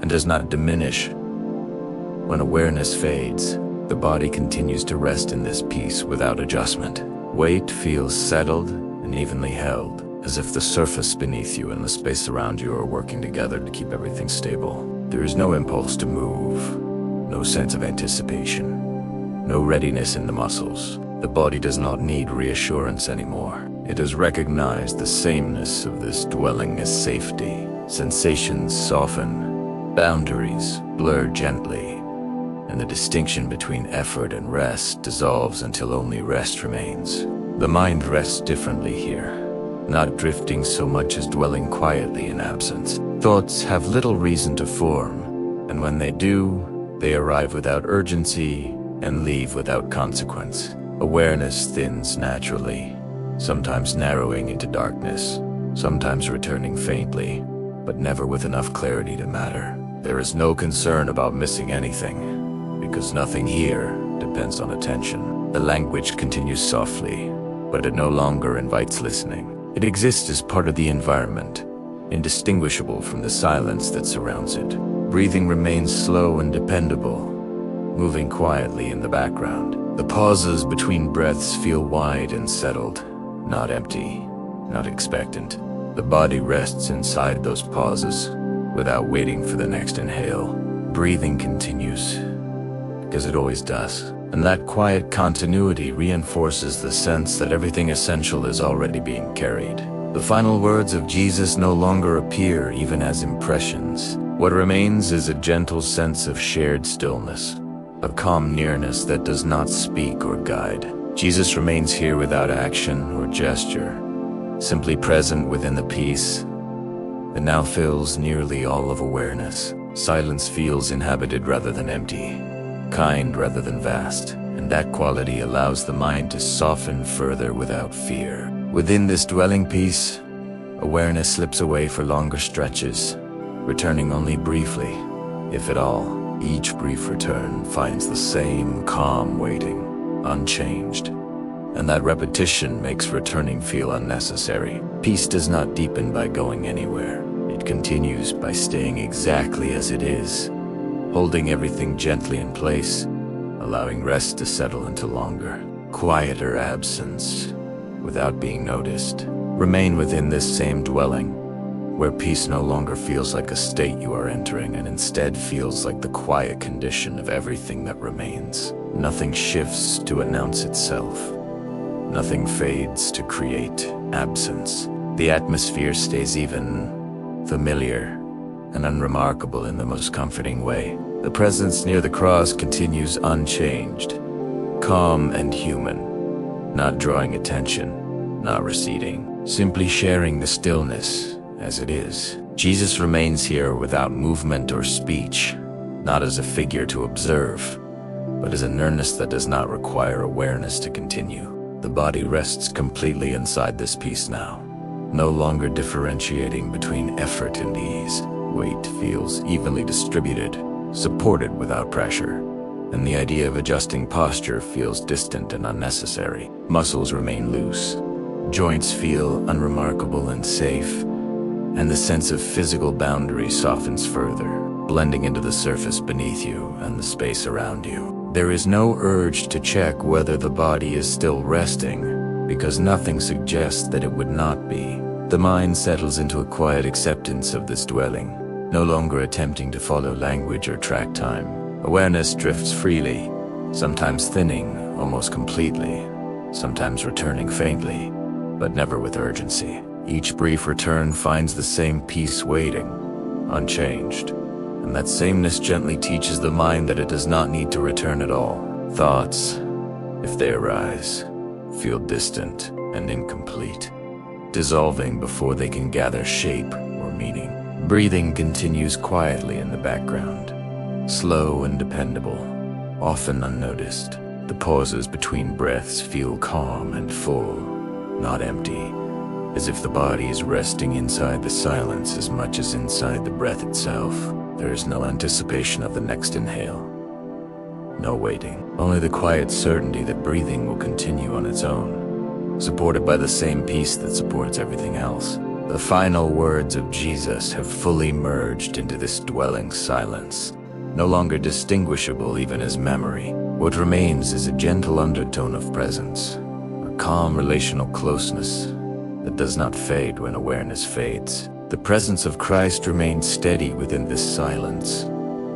and does not diminish. When awareness fades, the body continues to rest in this peace without adjustment. Weight feels settled and evenly held, as if the surface beneath you and the space around you are working together to keep everything stable. There is no impulse to move, no sense of anticipation, no readiness in the muscles, The body does not need reassurance anymore. It has recognized the sameness of this dwelling as safety. Sensations soften, boundaries blur gently, and the distinction between effort and rest dissolves until only rest remains. The mind rests differently here, not drifting so much as dwelling quietly in absence. Thoughts have little reason to form, and when they do, they arrive without urgency and leave without consequence. Awareness thins naturally, sometimes narrowing into darkness, sometimes returning faintly, but never with enough clarity to matter. There is no concern about missing anything, because nothing here depends on attention. The language continues softly, but it no longer invites listening. It exists as part of the environment, indistinguishable from the silence that surrounds it. Breathing remains slow and dependable, moving quietly in the background. The pauses between breaths feel wide and settled, not empty, not expectant. The body rests inside those pauses, without waiting for the next inhale. Breathing continues, because it always does. And that quiet continuity reinforces the sense that everything essential is already being carried. The final words of Jesus no longer appear even as impressions. What remains is a gentle sense of shared stillness, a calm nearness that does not speak or guide. Jesus remains here without action or gesture, simply present within the peace that now fills nearly all of awareness. Silence feels inhabited rather than empty, kind rather than vast, and that quality allows the mind to soften further without fear. Within this dwelling peace, awareness slips away for longer stretches, returning only briefly, if at all. Each brief return finds the same calm waiting, unchanged, and that repetition makes returning feel unnecessary. Peace does not deepen by going anywhere. It continues by staying exactly as it is, holding everything gently in place, allowing rest to settle into longer, quieter absence without being noticed. Remain within this same dwelling, where peace no longer feels like a state you are entering and instead feels like the quiet condition of everything that remains. Nothing shifts to announce itself. Nothing fades to create absence. The atmosphere stays even, familiar, and unremarkable in the most comforting way. The presence near the cross continues unchanged, calm and human, not drawing attention, not receding, simply sharing the stillness as it is. Jesus remains here without movement or speech, not as a figure to observe, but as an earnest that does not require awareness to continue. The body rests completely inside this peace now, no longer differentiating between effort and ease. Weight feels evenly distributed, supported without pressure, and the idea of adjusting posture feels distant and unnecessary. Muscles remain loose, joints feel unremarkable and safe, and the sense of physical boundary softens further, blending into the surface beneath you and the space around you. There is no urge to check whether the body is still resting, because nothing suggests that it would not be. The mind settles into a quiet acceptance of this dwelling, no longer attempting to follow language or track time. Awareness drifts freely, sometimes thinning almost completely, sometimes returning faintly, but never with urgency. Each brief return finds the same peace waiting, unchanged, and that sameness gently teaches the mind that it does not need to return at all. Thoughts, if they arise, feel distant and incomplete, dissolving before they can gather shape or meaning. Breathing continues quietly in the background, slow and dependable, often unnoticed. The pauses between breaths feel calm and full, not empty, as if the body is resting inside the silence as much as inside the breath itself. There is no anticipation of the next inhale, no waiting, only the quiet certainty that breathing will continue on its own, supported by the same peace that supports everything else. The final words of Jesus have fully merged into this dwelling silence, no longer distinguishable even as memory. What remains is a gentle undertone of presence, a calm relational closeness that does not fade when awareness fades. The presence of Christ remains steady within this silence,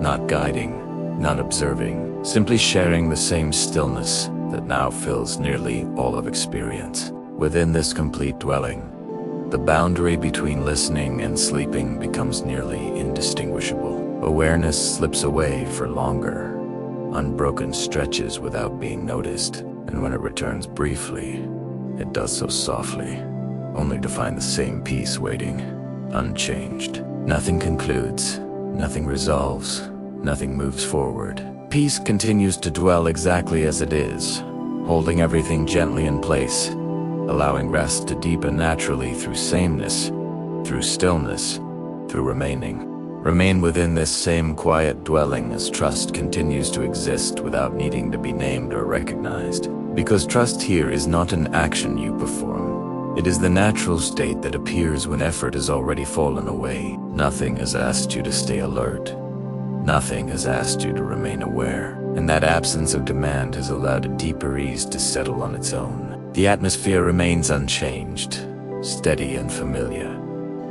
not guiding, not observing, simply sharing the same stillness that now fills nearly all of experience. Within this complete dwelling, the boundary between listening and sleeping becomes nearly indistinguishable. Awareness slips away for longer, unbroken stretches without being noticed, and when it returns briefly, it does so softly, only to find the same peace waiting, unchanged. Nothing concludes, nothing resolves, nothing moves forward. Peace continues to dwell exactly as it is, holding everything gently in place, allowing rest to deepen naturally through sameness, through stillness, through remaining. Remain within this same quiet dwelling as trust continues to exist without needing to be named or recognized. Because trust here is not an action you perform. It is the natural state that appears when effort has already fallen away. Nothing has asked you to stay alert. Nothing has asked you to remain aware. And that absence of demand has allowed a deeper ease to settle on its own. The atmosphere remains unchanged, steady and familiar,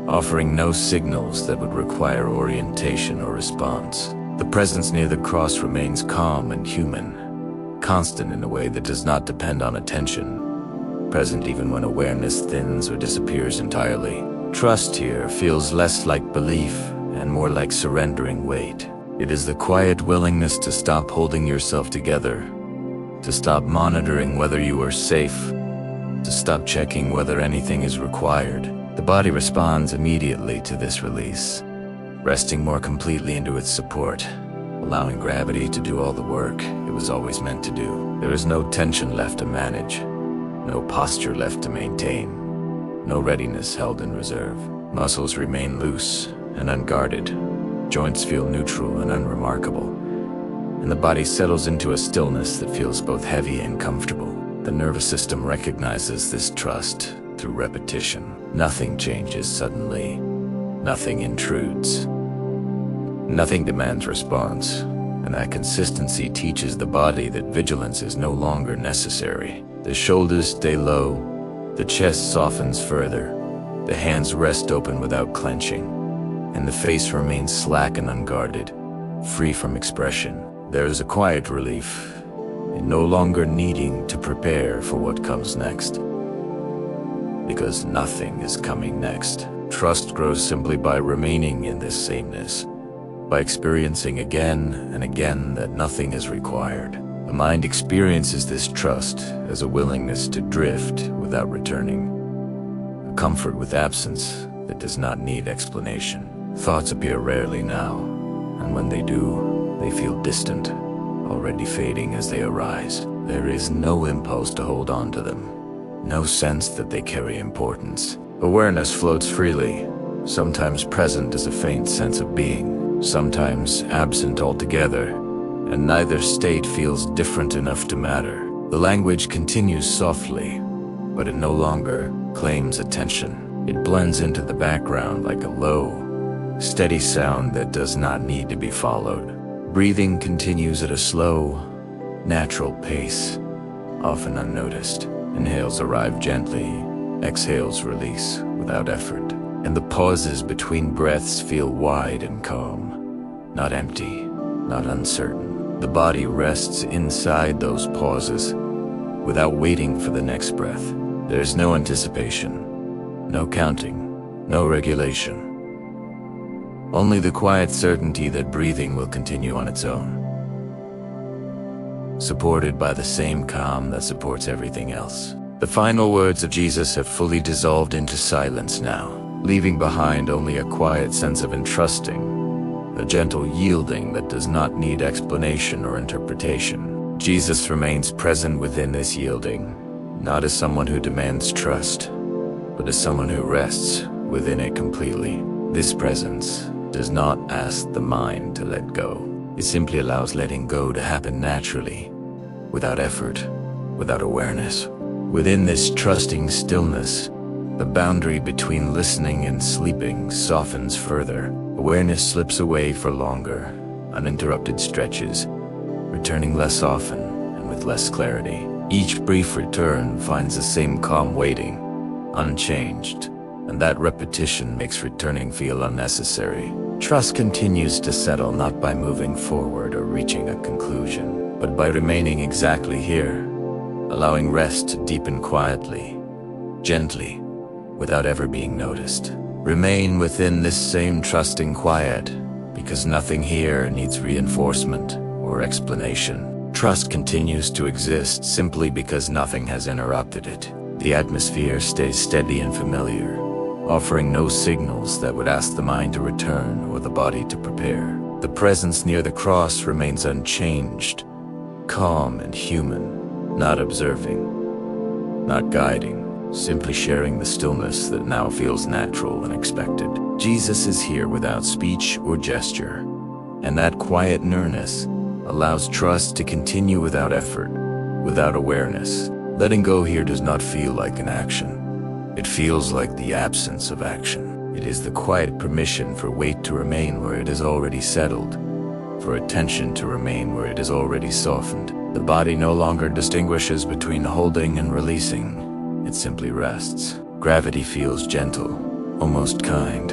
offering no signals that would require orientation or response. The presence near the cross remains calm and human, constant in a way that does not depend on attention, present even when awareness thins or disappears entirely. Trust here feels less like belief and more like surrendering weight. It is the quiet willingness to stop holding yourself together, to stop monitoring whether you are safe, to stop checking whether anything is required. The body responds immediately to this release, resting more completely into its support, allowing gravity to do all the work it was always meant to do. There is no tension left to manage, no posture left to maintain, no readiness held in reserve. Muscles remain loose and unguarded, joints feel neutral and unremarkable, and the body settles into a stillness that feels both heavy and comfortable. The nervous system recognizes this trust through repetition. Nothing changes suddenly. Nothing intrudes. Nothing demands response, and that consistency teaches the body that vigilance is no longer necessary. The shoulders stay low, the chest softens further, the hands rest open without clenching, and the face remains slack and unguarded, free from expression. There is a quiet relief in no longer needing to prepare for what comes next, because nothing is coming next. Trust grows simply by remaining in this sameness, by experiencing again and again that nothing is required. The mind experiences this trust as a willingness to drift without returning, a comfort with absence that does not need explanation. Thoughts appear rarely now, and when they do, they feel distant, already fading as they arise. There is no impulse to hold on to them, no sense that they carry importance. Awareness floats freely, sometimes present as a faint sense of being, sometimes absent altogether, and neither state feels different enough to matter. The language continues softly, but it no longer claims attention. It blends into the background like a low, steady sound that does not need to be followed. Breathing continues at a slow, natural pace, often unnoticed. Inhales arrive gently, exhales release without effort, and the pauses between breaths feel wide and calm, not empty, not uncertain. The body rests inside those pauses without waiting for the next breath. There's no anticipation, no counting, no regulation. Only the quiet certainty that breathing will continue on its own, supported by the same calm that supports everything else. The final words of Jesus have fully dissolved into silence now, leaving behind only a quiet sense of entrusting, a gentle yielding that does not need explanation or interpretation. Jesus remains present within this yielding, not as someone who demands trust, but as someone who rests within it completely. This presence does not ask the mind to let go. It simply allows letting go to happen naturally, without effort, without awareness. Within this trusting stillness, the boundary between listening and sleeping softens further. Awareness slips away for longer, uninterrupted stretches, returning less often and with less clarity. Each brief return finds the same calm waiting, unchanged, and that repetition makes returning feel unnecessary. Trust continues to settle not by moving forward or reaching a conclusion, but by remaining exactly here, allowing rest to deepen quietly, gently, without ever being noticed. Remain within this same trusting quiet, because nothing here needs reinforcement or explanation. Trust continues to exist simply because nothing has interrupted it. The atmosphere stays steady and familiar, offering no signals that would ask the mind to return or the body to prepare. The presence near the cross remains unchanged, calm and human, not observing, not guiding, simply sharing the stillness that now feels natural and expected. Jesus is here without speech or gesture, and that quiet nearness allows trust to continue without effort, without awareness. Letting go here does not feel like an action. It feels like the absence of action. It is the quiet permission for weight to remain where it is already settled, for attention to remain where it is already softened. The body no longer distinguishes between holding and releasing. It simply rests. Gravity feels gentle, almost kind,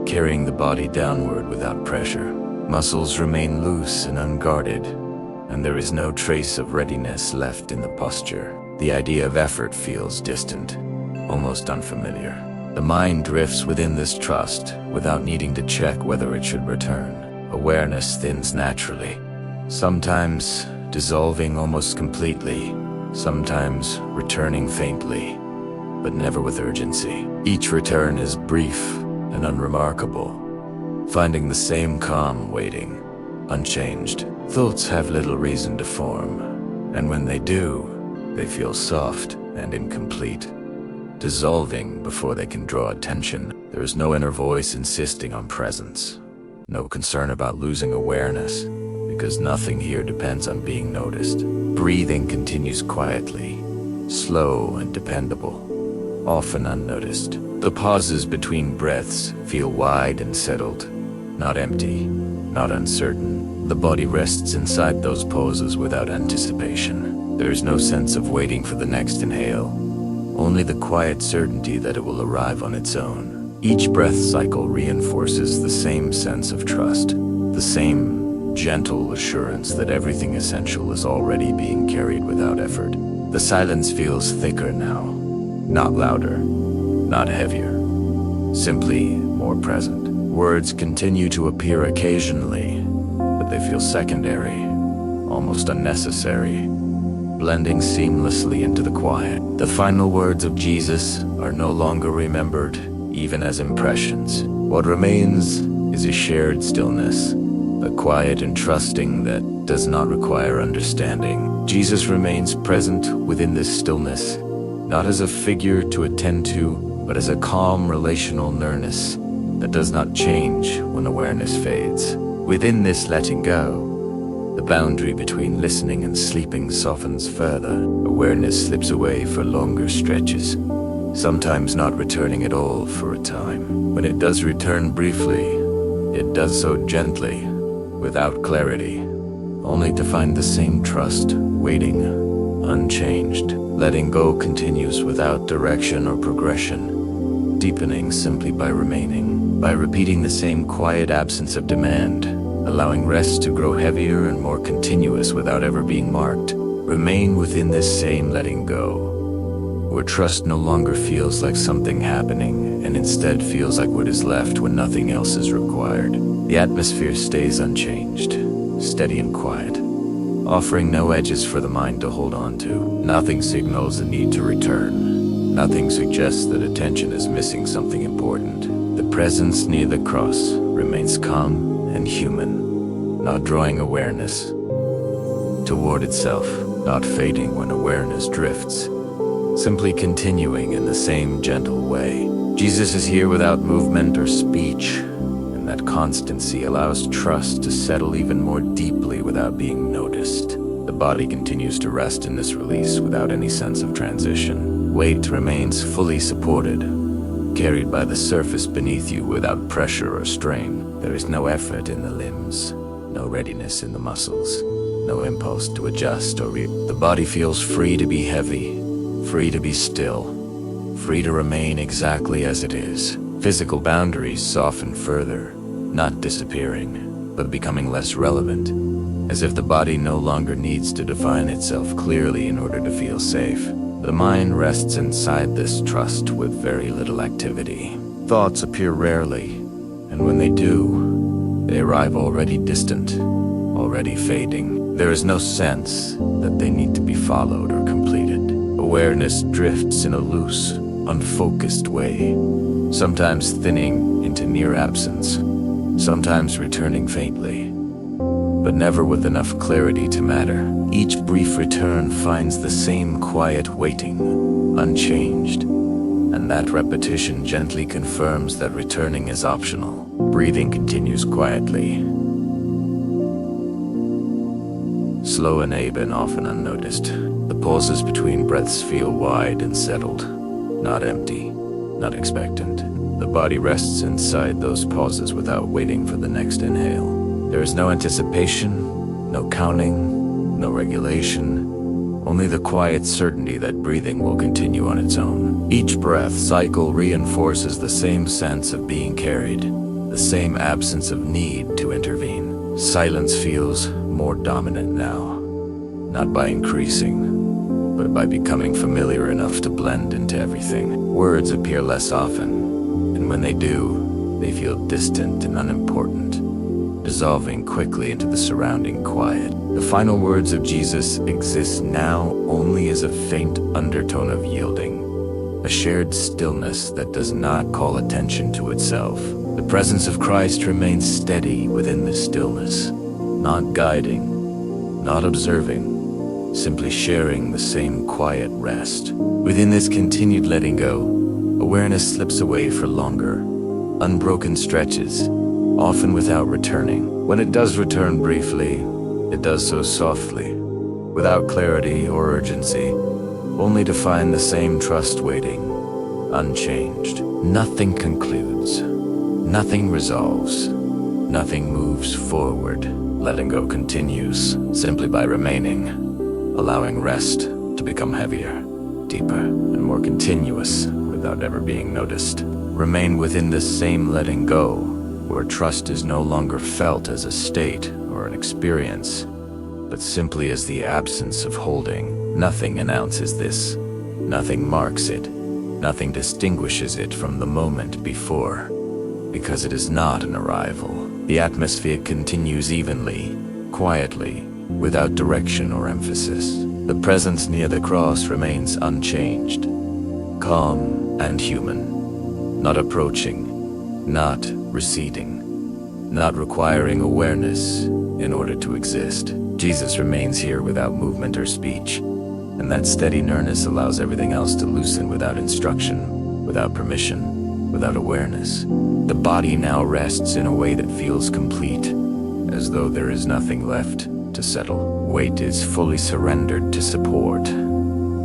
carrying the body downward without pressure. Muscles remain loose and unguarded, and there is no trace of readiness left in the posture. The idea of effort feels distant, almost unfamiliar. The mind drifts within this trust without needing to check whether it should return. Awareness thins naturally, sometimes dissolving almost completely, sometimes returning faintly, but never with urgency. Each return is brief and unremarkable, finding the same calm waiting, unchanged. Thoughts have little reason to form, and when they do, they feel soft and incomplete, dissolving before they can draw attention. There is no inner voice insisting on presence, no concern about losing awareness, because nothing here depends on being noticed. Breathing continues quietly, slow and dependable, often unnoticed. The pauses between breaths feel wide and settled, not empty, not uncertain. The body rests inside those pauses without anticipation. There is no sense of waiting for the next inhale, only the quiet certainty that it will arrive on its own. Each breath cycle reinforces the same sense of trust, the same gentle assurance that everything essential is already being carried without effort. The silence feels thicker now, not louder, not heavier, simply more present. Words continue to appear occasionally, but they feel secondary, almost unnecessary, blending seamlessly into the quiet. The final words of Jesus are no longer remembered, even as impressions. What remains is a shared stillness, a quiet and trusting that does not require understanding. Jesus remains present within this stillness, not as a figure to attend to, but as a calm relational nearness that does not change when awareness fades. Within this letting go, the boundary between listening and sleeping softens further. Awareness slips away for longer stretches, sometimes not returning at all for a time. When it does return briefly, it does so gently, without clarity, only to find the same trust waiting, unchanged. Letting go continues without direction or progression, deepening simply by remaining, by repeating the same quiet absence of demand, allowing rest to grow heavier and more continuous without ever being marked. Remain within this same letting go, where trust no longer feels like something happening and instead feels like what is left when nothing else is required. The atmosphere stays unchanged, steady and quiet, offering no edges for the mind to hold on to. Nothing signals the need to return. Nothing suggests that attention is missing something important. The presence near the cross remains calm and human, not drawing awareness toward itself, not fading when awareness drifts, simply continuing in the same gentle way. Jesus is here without movement or speech, and that constancy allows trust to settle even more deeply without being noticed. The body continues to rest in this release without any sense of transition. Weight remains fully supported, carried by the surface beneath you without pressure or strain. There is no effort in the limbs, no readiness in the muscles, no impulse to adjust or The body feels free to be heavy, free to be still, free to remain exactly as it is. Physical boundaries soften further, not disappearing, but becoming less relevant. as if the body no longer needs to define itself clearly in order to feel safe. The mind rests inside this trust with very little activity. Thoughts appear rarely, and when they do, they arrive already distant, already fading. There is no sense that they need to be followed or completed. Awareness drifts in a loose, unfocused way, sometimes thinning into near absence, sometimes returning faintly, but never with enough clarity to matter. Each brief return finds the same quiet waiting, unchanged, and that repetition gently confirms that returning is optional. Breathing continues quietly, slow and even, often unnoticed. The pauses between breaths feel wide and settled, not empty, not expectant. The body rests inside those pauses without waiting for the next inhale. There is no anticipation, no counting, no regulation, only the quiet certainty that breathing will continue on its own. Each breath cycle reinforces the same sense of being carried, the same absence of need to intervene. Silence feels more dominant now, not by increasing, but by becoming familiar enough to blend into everything. Words appear less often, and when they do, they feel distant and unimportant, dissolving quickly into the surrounding quiet. The final words of Jesus exist now only as a faint undertone of yielding, a shared stillness that does not call attention to itself. The presence of Christ remains steady within this stillness, not guiding, not observing, simply sharing the same quiet rest. Within this continued letting go, awareness slips away for longer, unbroken stretches, often without returning. When it does return briefly, it does so softly, without clarity or urgency, only to find the same trust waiting, unchanged. Nothing concludes, nothing resolves, nothing moves forward. Letting go continues simply by remaining, allowing rest to become heavier, deeper, and more continuous without ever being noticed. Remain within this same letting go, where trust is no longer felt as a state or an experience, but simply as the absence of holding. Nothing announces this, nothing marks it, nothing distinguishes it from the moment before, because it is not an arrival. The atmosphere continues evenly, quietly, without direction or emphasis. The presence near the cross remains unchanged, calm and human, not approaching, not receding, not requiring awareness in order to exist. Jesus remains here without movement or speech, and that steady nearness allows everything else to loosen without instruction, without permission, without awareness. The body now rests in a way that feels complete, as though there is nothing left to settle. Weight is fully surrendered to support,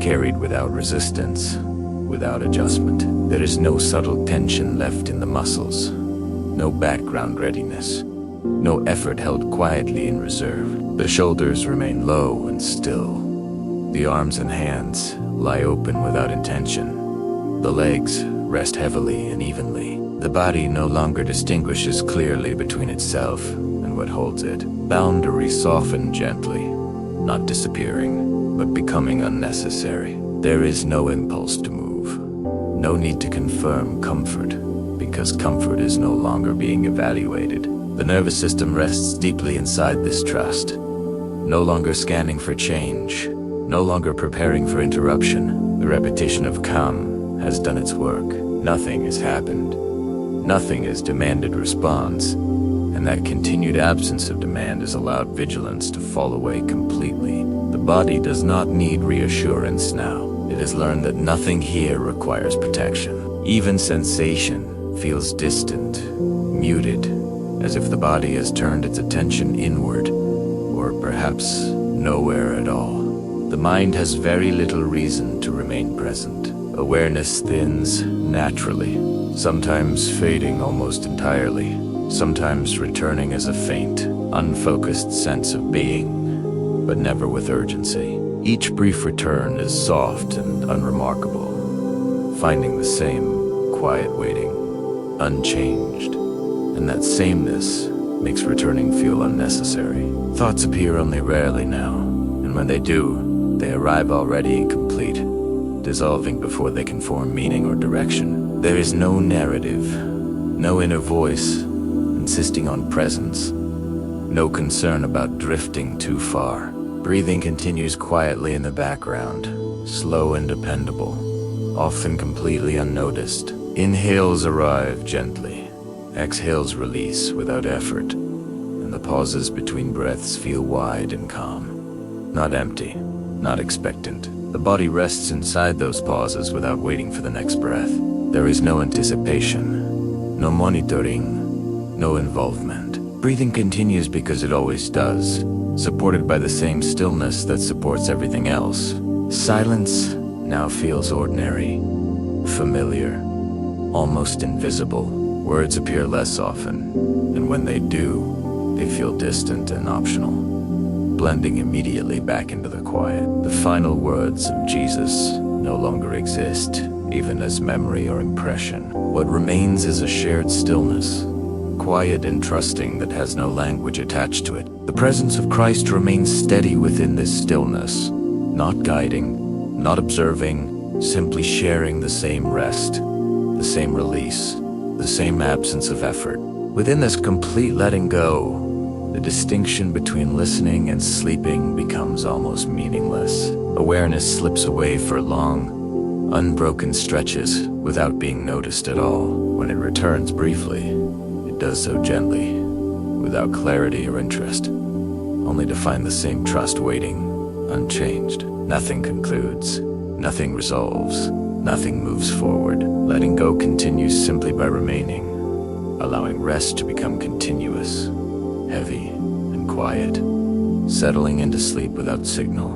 carried without resistance, without adjustment. There is no subtle tension left in the muscles, no background readiness, no effort held quietly in reserve. The shoulders remain low and still. The arms and hands lie open without intention. The legs rest heavily and evenly. The body no longer distinguishes clearly between itself and what holds it. Boundaries soften gently, not disappearing, but becoming unnecessary. There is no impulse to move, no need to confirm comfort, because comfort is no longer being evaluated. The nervous system rests deeply inside this trust, no longer scanning for change, no longer preparing for interruption. The repetition of calm has done its work. Nothing has happened. Nothing has demanded response, and that continued absence of demand has allowed vigilance to fall away completely. The body does not need reassurance now. It has learned that nothing here requires protection. Even sensation feels distant, muted, as if the body has turned its attention inward, or perhaps nowhere at all. The mind has very little reason to remain present. Awareness thins naturally, sometimes fading almost entirely, sometimes returning as a faint, unfocused sense of being, but never with urgency. Each brief return is soft and unremarkable, finding the same quiet waiting, unchanged, and that sameness makes returning feel unnecessary. Thoughts appear only rarely now, and when they do, they arrive already incomplete, dissolving before they can form meaning or direction. There is no narrative, no inner voice insisting on presence, no concern about drifting too far. Breathing continues quietly in the background, slow and dependable, often completely unnoticed. Inhales arrive gently, exhales release without effort, and the pauses between breaths feel wide and calm. Not empty, not expectant. The body rests inside those pauses without waiting for the next breath. There is no anticipation, no monitoring, no involvement. Breathing continues because it always does, supported by the same stillness that supports everything else. Silence now feels ordinary, familiar, almost invisible. Words appear less often, and when they do, they feel distant and optional, blending immediately back into the quiet. The final words of Jesus no longer exist, even as memory or impression. What remains is a shared stillness, quiet and trusting, that has no language attached to it. The presence of Christ remains steady within this stillness, not guiding, not observing, simply sharing the same rest, the same release, the same absence of effort. Within this complete letting go, the distinction between listening and sleeping becomes almost meaningless. Awareness slips away for long, unbroken stretches without being noticed at all. When it returns briefly, it does so gently, without clarity or interest, only to find the same trust waiting, unchanged. Nothing concludes, nothing resolves, nothing moves forward. Letting go continues simply by remaining, allowing rest to become continuous, heavy and quiet, settling into sleep without signal,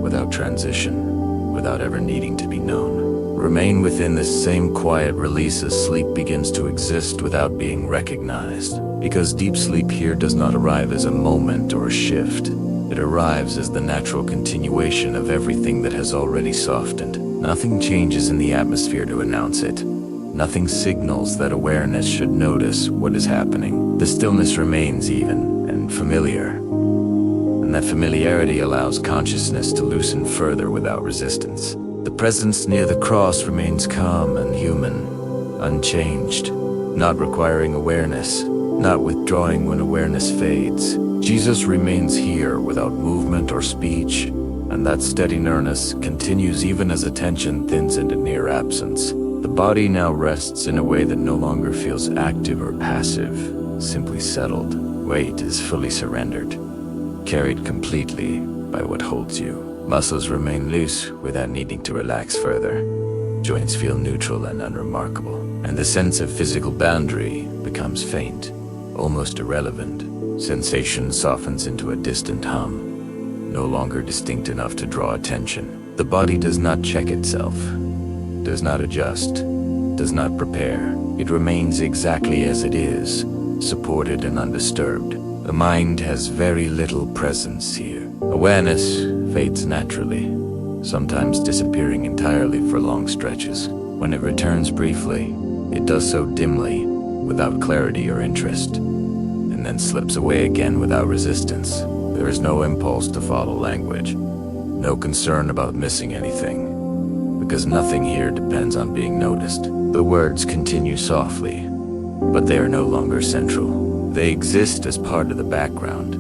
without transition, without ever needing to be known. Remain within this same quiet release as sleep begins to exist without being recognized. Because deep sleep here does not arrive as a moment or a shift. It arrives as the natural continuation of everything that has already softened. Nothing changes in the atmosphere to announce it. Nothing signals that awareness should notice what is happening. The stillness remains even and familiar, and that familiarity allows consciousness to loosen further without resistance. The presence near the cross remains calm and human, unchanged, not requiring awareness, not withdrawing when awareness fades. Jesus remains here without movement or speech, and that steady nearness continues even as attention thins into near absence. The body now rests in a way that no longer feels active or passive, simply settled. Weight is fully surrendered, carried completely by what holds you. Muscles remain loose without needing to relax further. Joints feel neutral and unremarkable, and the sense of physical boundary becomes faint, almost irrelevant. Sensation softens into a distant hum, no longer distinct enough to draw attention. The body does not check itself, does not adjust, does not prepare. It remains exactly as it is, supported and undisturbed. The mind has very little presence here. Awareness fades naturally, sometimes disappearing entirely for long stretches. When it returns briefly, it does so dimly, without clarity or interest, and then slips away again without resistance. There is no impulse to follow language, no concern about missing anything, because nothing here depends on being noticed. The words continue softly, but they are no longer central. They exist as part of the background,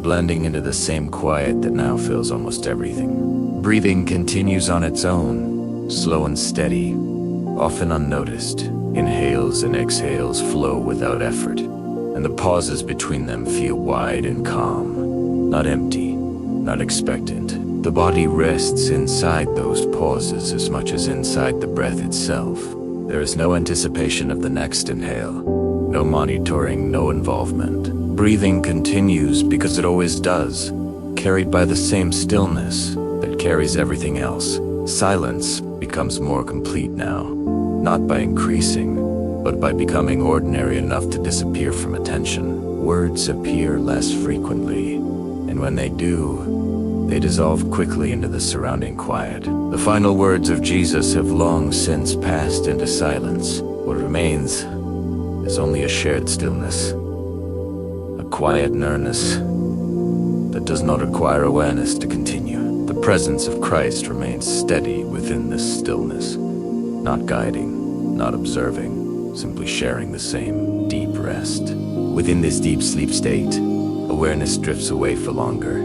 blending into the same quiet that now fills almost everything. Breathing continues on its own, slow and steady, often unnoticed. Inhales and exhales flow without effort, and the pauses between them feel wide and calm, not empty, not expectant. The body rests inside those pauses as much as inside the breath itself. There is no anticipation of the next inhale, no monitoring, no involvement. Breathing continues because it always does, carried by the same stillness that carries everything else. Silence becomes more complete now, not by increasing, but by becoming ordinary enough to disappear from attention. Words appear less frequently, and when they do, they dissolve quickly into the surrounding quiet. The final words of Jesus have long since passed into silence. What remains is only a shared stillness, a quiet nearness that does not require awareness to continue. The presence of Christ remains steady within this stillness, not guiding, not observing, simply sharing the same deep rest. Within this deep sleep state, awareness drifts away for longer,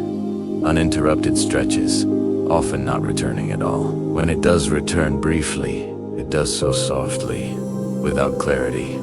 uninterrupted stretches, often not returning at all. When it does return briefly, it does so softly, without clarity,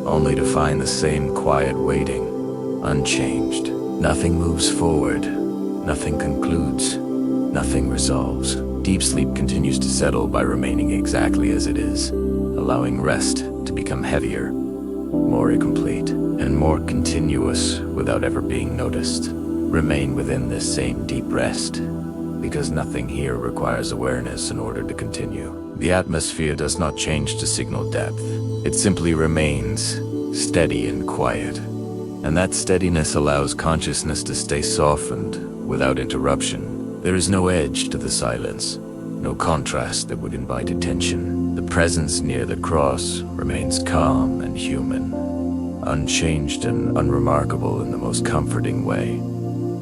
only to find the same quiet waiting, unchanged. Nothing moves forward, nothing concludes, nothing resolves. Deep sleep continues to settle by remaining exactly as it is, allowing rest to become heavier, more incomplete, and more continuous without ever being noticed. Remain within this same deep rest, because nothing here requires awareness in order to continue. The atmosphere does not change to signal depth. It simply remains steady and quiet. And that steadiness allows consciousness to stay softened without interruption. There is no edge to the silence, no contrast that would invite attention. The presence near the cross remains calm and human, unchanged and unremarkable in the most comforting way,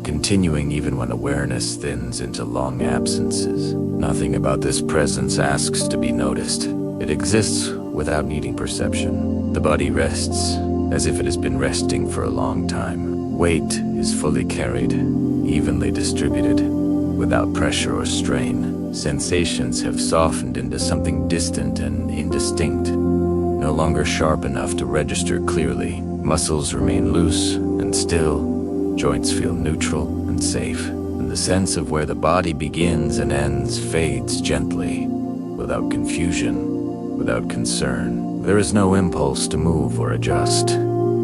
continuing even when awareness thins into long absences. Nothing about this presence asks to be noticed. It exists without needing perception. The body rests as if it has been resting for a long time. Weight is fully carried, evenly distributed, without pressure or strain. Sensations have softened into something distant and indistinct, no longer sharp enough to register clearly. Muscles remain loose and still, joints feel neutral and safe, and the sense of where the body begins and ends fades gently, without confusion, without concern. There is no impulse to move or adjust,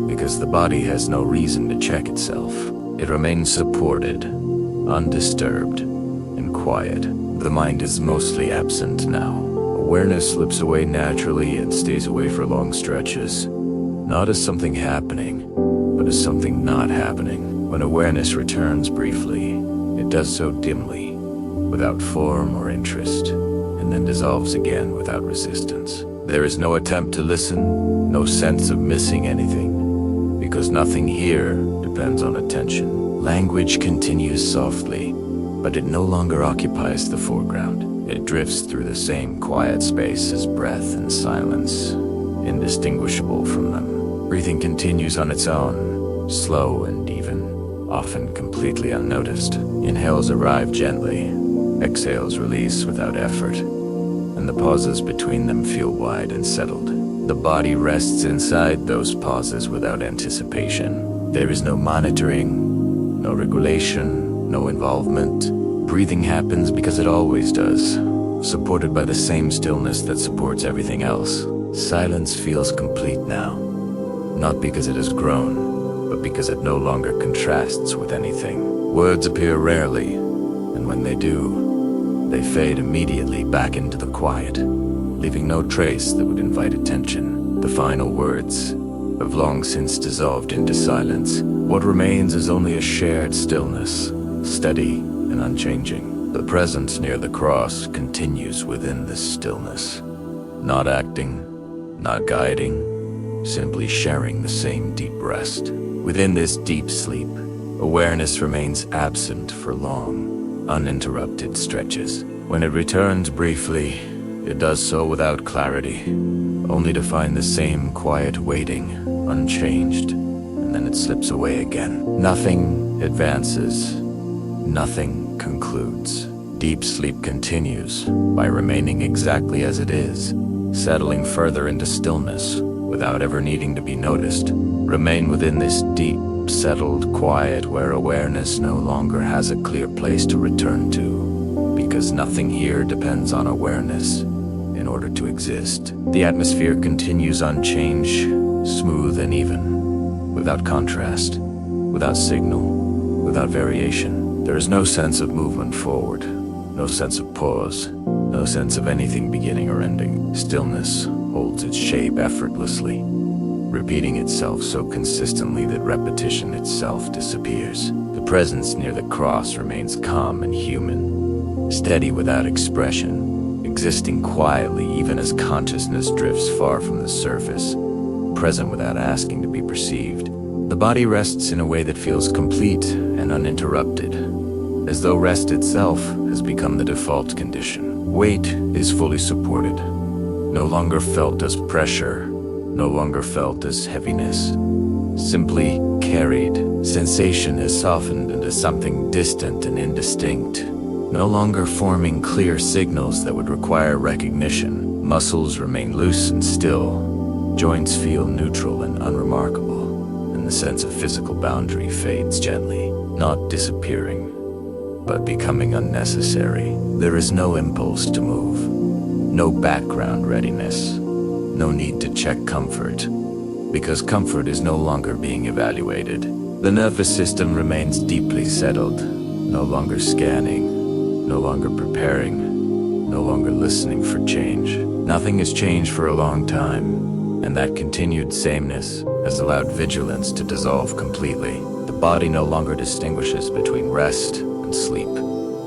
because the body has no reason to check itself. It remains supported, undisturbed, and quiet. The mind is mostly absent now. Awareness slips away naturally and stays away for long stretches, not as something happening, but as something not happening. When awareness returns briefly, it does so dimly, without form or interest, and then dissolves again without resistance. There is no attempt to listen, no sense of missing anything, because nothing here depends on attention. Language continues softly, but it no longer occupies the foreground. It drifts through the same quiet space as breath and silence, indistinguishable from them. Breathing continues on its own, slow and even, often completely unnoticed. Inhales arrive gently, exhales release without effort, and the pauses between them feel wide and settled. The body rests inside those pauses without anticipation. There is no monitoring, no regulation, no involvement. Breathing happens because it always does, supported by the same stillness that supports everything else. Silence feels complete now, not because it has grown, but because it no longer contrasts with anything. Words appear rarely, and when they do, they fade immediately back into the quiet, leaving no trace that would invite attention. The final words have long since dissolved into silence. What remains is only a shared stillness, steady and unchanging. The presence near the cross continues within this stillness, not acting, not guiding, simply sharing the same deep rest. Within this deep sleep, awareness remains absent for long, uninterrupted stretches. When it returns briefly, it does so without clarity, only to find the same quiet waiting, unchanged, and then it slips away again. Nothing advances, nothing concludes. Deep sleep continues by remaining exactly as it is, settling further into stillness without ever needing to be noticed. Remain within this deep, settled quiet where awareness no longer has a clear place to return to, because nothing here depends on awareness in order to exist. The atmosphere continues unchanged, smooth and even, without contrast, without signal, without variation. There is no sense of movement forward, no sense of pause, no sense of anything beginning or ending. Stillness holds its shape effortlessly, repeating itself so consistently that repetition itself disappears. The presence near the cross remains calm and human, steady without expression, existing quietly even as consciousness drifts far from the surface, present without asking to be perceived. The body rests in a way that feels complete and uninterrupted, as though rest itself has become the default condition. Weight is fully supported, no longer felt as pressure, no longer felt as heaviness, simply carried. Sensation has softened into something distant and indistinct, no longer forming clear signals that would require recognition. Muscles remain loose and still, joints feel neutral and unremarkable, and the sense of physical boundary fades gently, not disappearing, but becoming unnecessary. There is no impulse to move, no background readiness, no need to check comfort, because comfort is no longer being evaluated. The nervous system remains deeply settled, no longer scanning, no longer preparing, no longer listening for change. Nothing has changed for a long time, and that continued sameness has allowed vigilance to dissolve completely. The body no longer distinguishes between rest and sleep.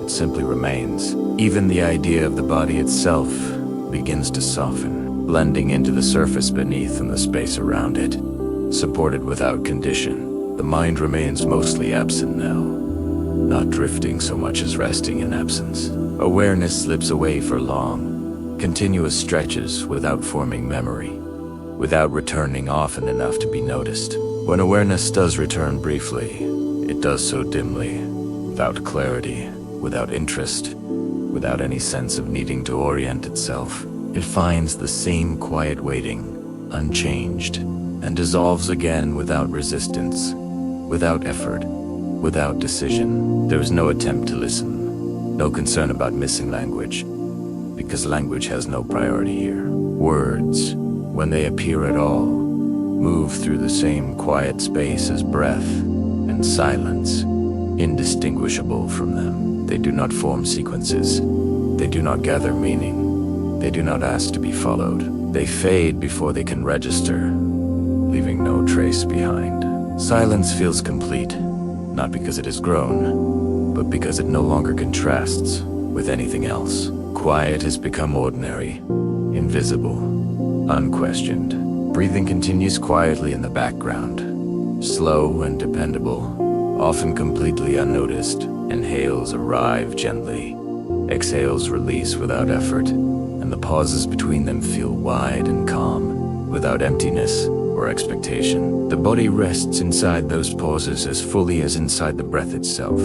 It simply remains. Even the idea of the body itself begins to soften, blending into the surface beneath and the space around it. Supported without condition, the mind remains mostly absent now, not drifting so much as resting in absence. Awareness slips away for long, continuous stretches without forming memory, without returning often enough to be noticed. When awareness does return briefly, it does so dimly, without clarity, without interest, without any sense of needing to orient itself. It finds the same quiet waiting, unchanged, and dissolves again without resistance, without effort, without decision. There is no attempt to listen, no concern about missing language, because language has no priority here. Words, when they appear at all, move through the same quiet space as breath and silence, indistinguishable from them. They do not form sequences. They do not gather meaning. They do not ask to be followed. They fade before they can register, leaving no trace behind. Silence feels complete, not because it has grown, but because it no longer contrasts with anything else. Quiet has become ordinary, invisible, unquestioned. Breathing continues quietly in the background, slow and dependable, often completely unnoticed. Inhales arrive gently, exhales release without effort, and the pauses between them feel wide and calm, without emptiness or expectation. The body rests inside those pauses as fully as inside the breath itself.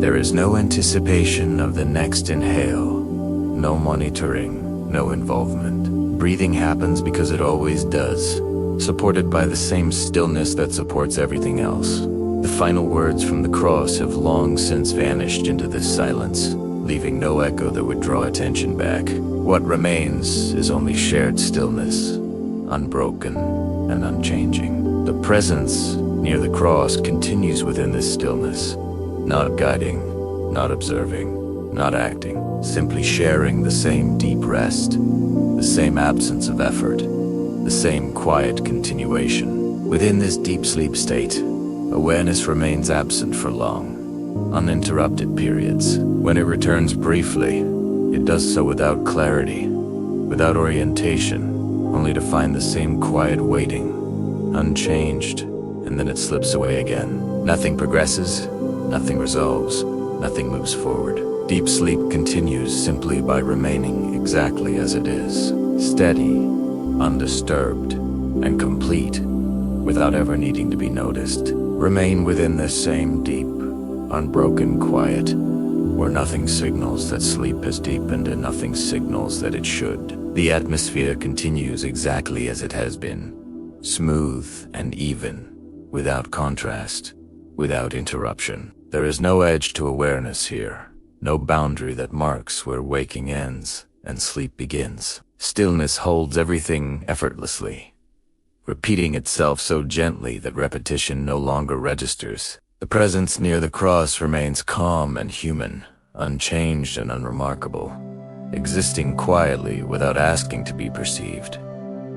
There is no anticipation of the next inhale, no monitoring, no involvement. Breathing happens because it always does, supported by the same stillness that supports everything else. The final words from the cross have long since vanished into this silence, leaving no echo that would draw attention back. What remains is only shared stillness, unbroken and unchanging. The presence near the cross continues within this stillness, not guiding, not observing, not acting, simply sharing the same deep rest, the same absence of effort, the same quiet continuation. Within this deep sleep state, awareness remains absent for long, uninterrupted periods. When it returns briefly, it does so without clarity, without orientation, only to find the same quiet waiting, unchanged, and then it slips away again. Nothing progresses, nothing resolves, nothing moves forward. Deep sleep continues simply by remaining exactly as it is, steady, undisturbed, and complete, without ever needing to be noticed. Remain within this same deep, unbroken quiet, where nothing signals that sleep has deepened and nothing signals that it should. The atmosphere continues exactly as it has been, smooth and even, without contrast, without interruption. There is no edge to awareness here, no boundary that marks where waking ends and sleep begins. Stillness holds everything effortlessly, repeating itself so gently that repetition no longer registers. The presence near the cross remains calm and human, unchanged and unremarkable, existing quietly without asking to be perceived,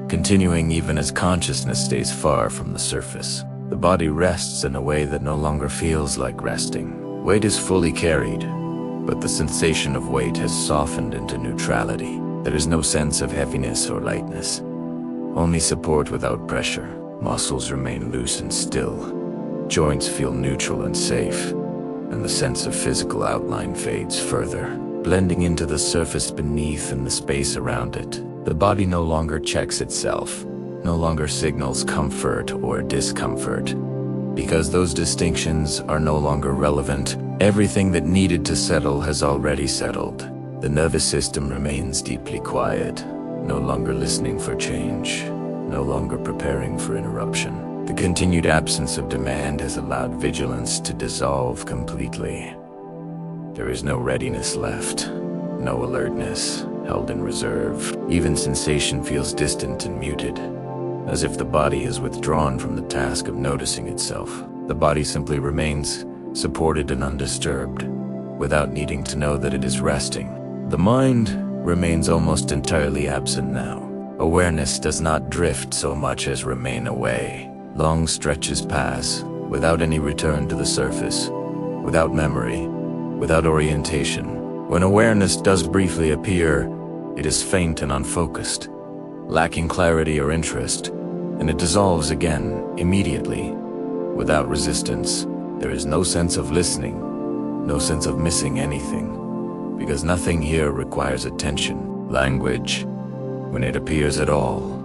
continuing even as consciousness stays far from the surface. The body rests in a way that no longer feels like resting. Weight is fully carried, but the sensation of weight has softened into neutrality. There is no sense of heaviness or lightness, only support without pressure. Muscles remain loose and still, Joints feel neutral and safe, and the sense of physical outline fades further, blending into the surface beneath and the space around it. The body no longer checks itself, no longer signals comfort or discomfort, because those distinctions are no longer relevant. Everything that needed to settle has already settled. The nervous system remains deeply quiet, no longer listening for change, no longer preparing for interruption. The continued absence of demand has allowed vigilance to dissolve completely. There is no readiness left, no alertness, held in reserve. Even sensation feels distant and muted, as if the body has withdrawn from the task of noticing itself. The body simply remains supported and undisturbed, without needing to know that it is resting. The mind remains almost entirely absent now. Awareness does not drift so much as remain away. Long stretches pass, without any return to the surface, without memory, without orientation. When awareness does briefly appear, it is faint and unfocused, lacking clarity or interest, and it dissolves again, immediately, without resistance. There is no sense of listening, no sense of missing anything, because nothing here requires attention. Language, when it appears at all,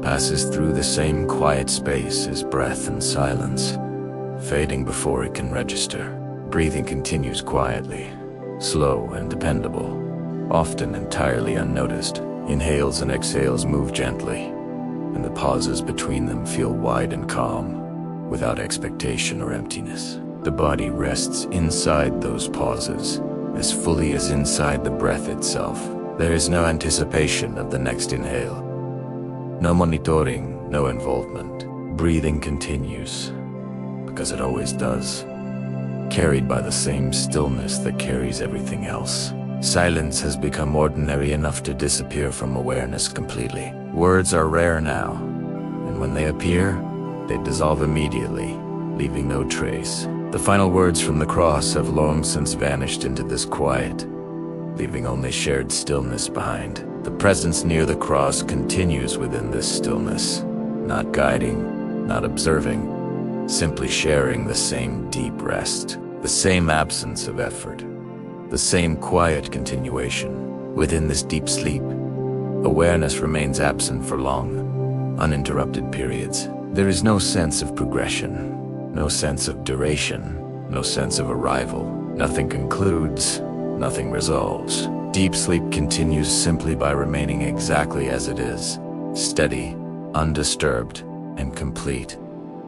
passes through the same quiet space as breath and silence, fading before it can register. Breathing continues quietly, slow and dependable, often entirely unnoticed. Inhales and exhales move gently, and the pauses between them feel wide and calm, without expectation or emptiness. The body rests inside those pauses, as fully as inside the breath itself. There is no anticipation of the next inhale, no monitoring, no involvement. Breathing continues, because it always does, carried by the same stillness that carries everything else. Silence has become ordinary enough to disappear from awareness completely. Words are rare now, and when they appear, they dissolve immediately, leaving no trace. The final words from the cross have long since vanished into this quiet, leaving only shared stillness behind. The presence near the cross continues within this stillness, not guiding, not observing, simply sharing the same deep rest, the same absence of effort, the same quiet continuation. Within this deep sleep, awareness remains absent for long, uninterrupted periods. There is no sense of progression, no sense of duration, no sense of arrival. Nothing concludes, nothing resolves. Deep sleep continues simply by remaining exactly as it is, steady, undisturbed, and complete,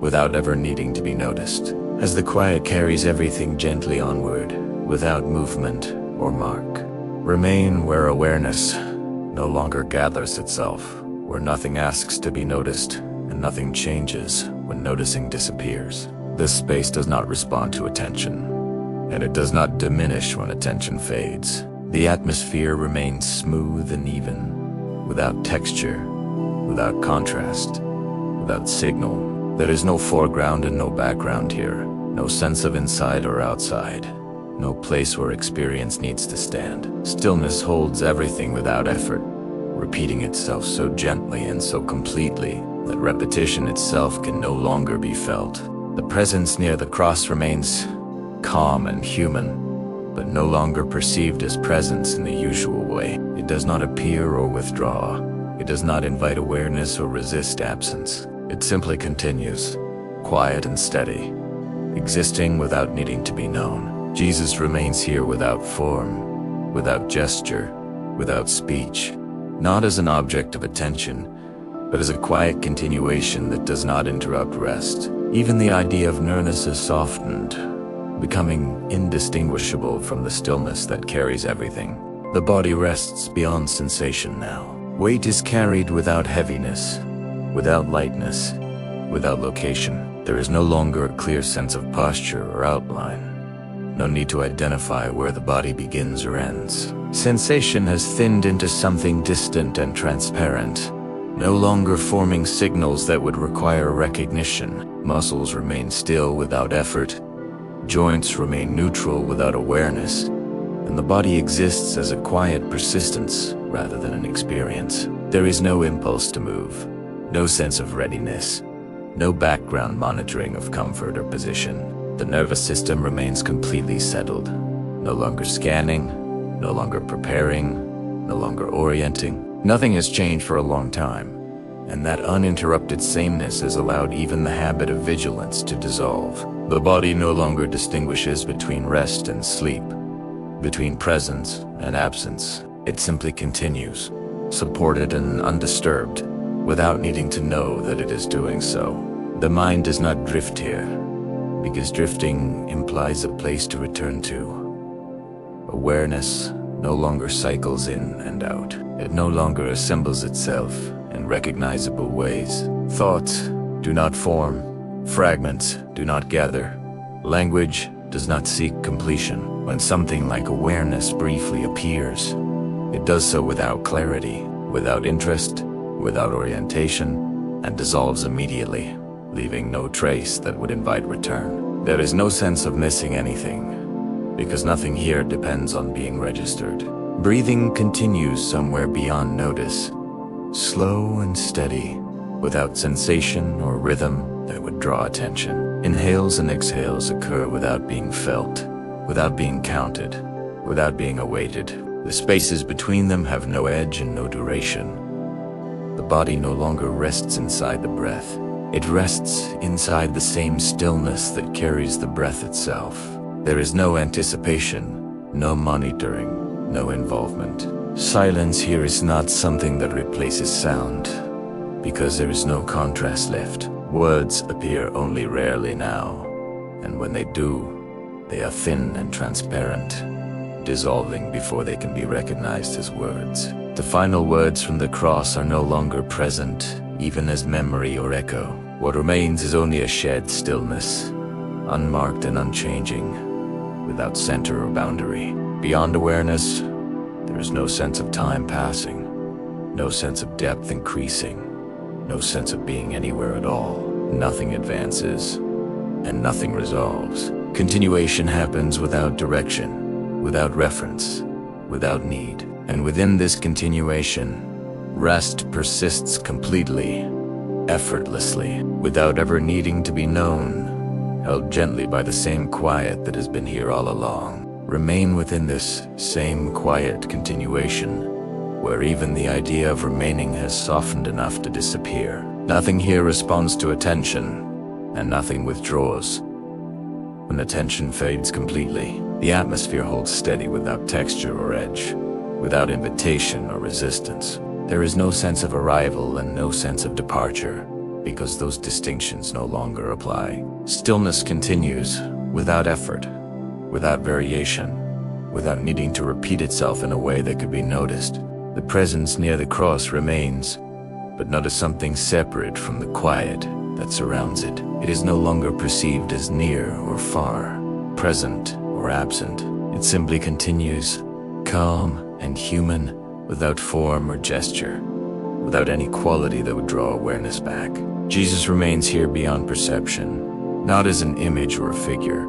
without ever needing to be noticed. As the quiet carries everything gently onward, without movement or mark. Remain where awareness no longer gathers itself, where nothing asks to be noticed, and nothing changes when noticing disappears. This space does not respond to attention, and it does not diminish when attention fades. The atmosphere remains smooth and even, without texture, without contrast, without signal. There is no foreground and no background here, no sense of inside or outside, no place where experience needs to stand. Stillness holds everything without effort, repeating itself so gently and so completely that repetition itself can no longer be felt. The presence near the cross remains calm and human, but no longer perceived as presence in the usual way. It does not appear or withdraw. It does not invite awareness or resist absence. It simply continues, quiet and steady, existing without needing to be known. Jesus remains here without form, without gesture, without speech, not as an object of attention, but as a quiet continuation that does not interrupt rest. Even the idea of nearness is softened, becoming indistinguishable from the stillness that carries everything. The body rests beyond sensation now. Weight is carried without heaviness, without lightness, without location. There is no longer a clear sense of posture or outline. No need to identify where the body begins or ends. Sensation has thinned into something distant and transparent, no longer forming signals that would require recognition. Muscles remain still without effort. Joints remain neutral without awareness, and the body exists as a quiet persistence rather than an experience. There is no impulse to move, no sense of readiness, no background monitoring of comfort or position. The nervous system remains completely settled, no longer scanning, no longer preparing, no longer orienting. Nothing has changed for a long time, and that uninterrupted sameness has allowed even the habit of vigilance to dissolve. The body no longer distinguishes between rest and sleep, between presence and absence. It simply continues, supported and undisturbed, without needing to know that it is doing so. The mind does not drift here, because drifting implies a place to return to. Awareness no longer cycles in and out. It no longer assembles itself in recognizable ways. Thoughts do not form, fragments do not gather. Language does not seek completion. When something like awareness briefly appears, it does so without clarity, without interest, without orientation, and dissolves immediately, leaving no trace that would invite return. There is no sense of missing anything, because nothing here depends on being registered. Breathing continues somewhere beyond notice, slow and steady, without sensation or rhythm that would draw attention. Inhales and exhales occur without being felt, without being counted, without being awaited. The spaces between them have no edge and no duration. The body no longer rests inside the breath. It rests inside the same stillness that carries the breath itself. There is no anticipation, no monitoring, no involvement. Silence here is not something that replaces sound, because there is no contrast left. Words appear only rarely now, and when they do, they are thin and transparent, dissolving before they can be recognized as words. The final words from the cross are no longer present, even as memory or echo. What remains is only a shed stillness, unmarked and unchanging, without center or boundary. Beyond awareness, there is no sense of time passing, no sense of depth increasing, no sense of being anywhere at all. Nothing advances, and nothing resolves. Continuation happens without direction, without reference, without need. And within this continuation, rest persists completely, effortlessly, without ever needing to be known, held gently by the same quiet that has been here all along. Remain within this same quiet continuation, where even the idea of remaining has softened enough to disappear. Nothing here responds to attention, and nothing withdraws. When attention fades completely, the atmosphere holds steady without texture or edge, without invitation or resistance. There is no sense of arrival and no sense of departure, because those distinctions no longer apply. Stillness continues, without effort, without variation, without needing to repeat itself in a way that could be noticed. The presence near the cross remains, but not as something separate from the quiet that surrounds it. It is no longer perceived as near or far, present or absent. It simply continues, calm and human, without form or gesture, without any quality that would draw awareness back. Jesus remains here beyond perception, not as an image or a figure,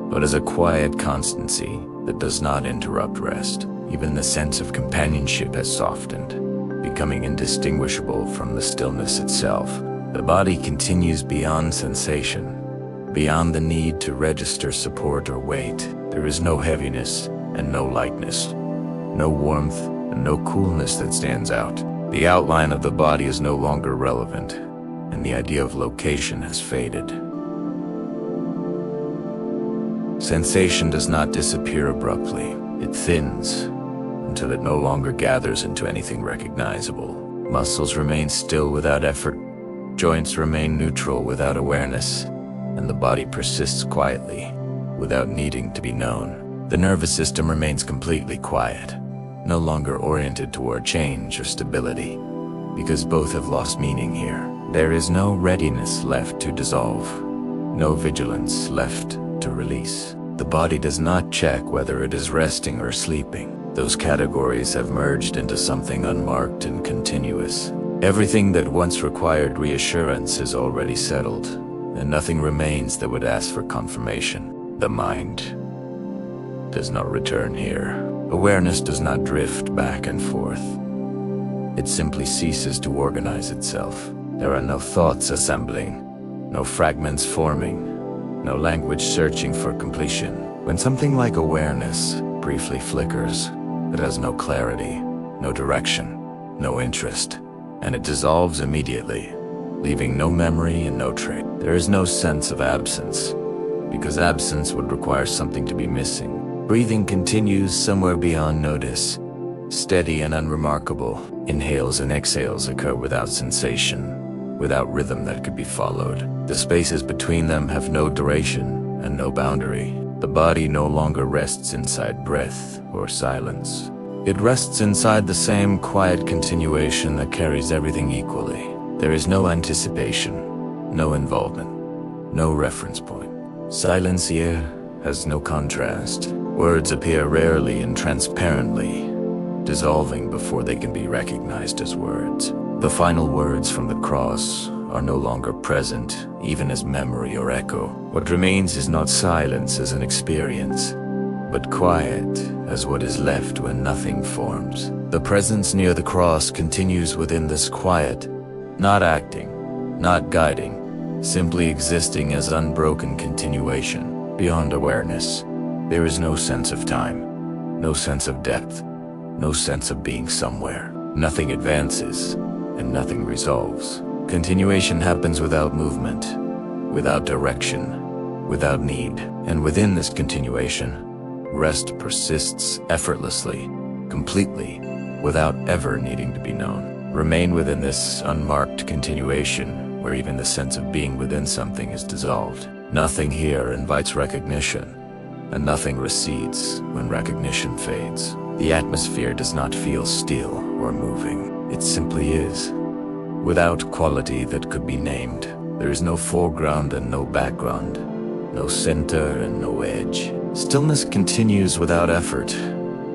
but as a quiet constancy that does not interrupt rest. Even the sense of companionship has softened, becoming indistinguishable from the stillness itself. The body continues beyond sensation, beyond the need to register support or weight. There is no heaviness and no lightness, no warmth and no coolness that stands out. The outline of the body is no longer relevant, and the idea of location has faded. Sensation does not disappear abruptly. It thins until it no longer gathers into anything recognizable. Muscles remain still without effort, joints remain neutral without awareness, and the body persists quietly, without needing to be known. The nervous system remains completely quiet, no longer oriented toward change or stability, because both have lost meaning here. There is no readiness left to dissolve, no vigilance left to release. The body does not check whether it is resting or sleeping. Those categories have merged into something unmarked and continuous. Everything that once required reassurance is already settled, and nothing remains that would ask for confirmation. The mind does not return here. Awareness does not drift back and forth. It simply ceases to organize itself. There are no thoughts assembling, no fragments forming, no language searching for completion. When something like awareness briefly flickers, it has no clarity, no direction, no interest, and it dissolves immediately, leaving no memory and no trace. There is no sense of absence, because absence would require something to be missing. Breathing continues somewhere beyond notice, steady and unremarkable. Inhales and exhales occur without sensation, without rhythm that could be followed. The spaces between them have no duration and no boundary. The body no longer rests inside breath or silence. It rests inside the same quiet continuation that carries everything equally. There is no anticipation, no involvement, no reference point. Silence here has no contrast. Words appear rarely and transparently, dissolving before they can be recognized as words. The final words from the cross are no longer present, even as memory or echo. What remains is not silence as an experience, but quiet as what is left when nothing forms. The presence near the cross continues within this quiet, not acting, not guiding, simply existing as unbroken continuation. Beyond awareness, there is no sense of time, no sense of depth, no sense of being somewhere. Nothing advances, and nothing resolves. Continuation happens without movement, without direction, without need. And within this continuation, rest persists effortlessly, completely, without ever needing to be known. Remain within this unmarked continuation, where even the sense of being within something is dissolved. Nothing here invites recognition, and nothing recedes when recognition fades. The atmosphere does not feel still or moving. It simply is, without quality that could be named. There is no foreground and no background, no center and no edge. Stillness continues without effort,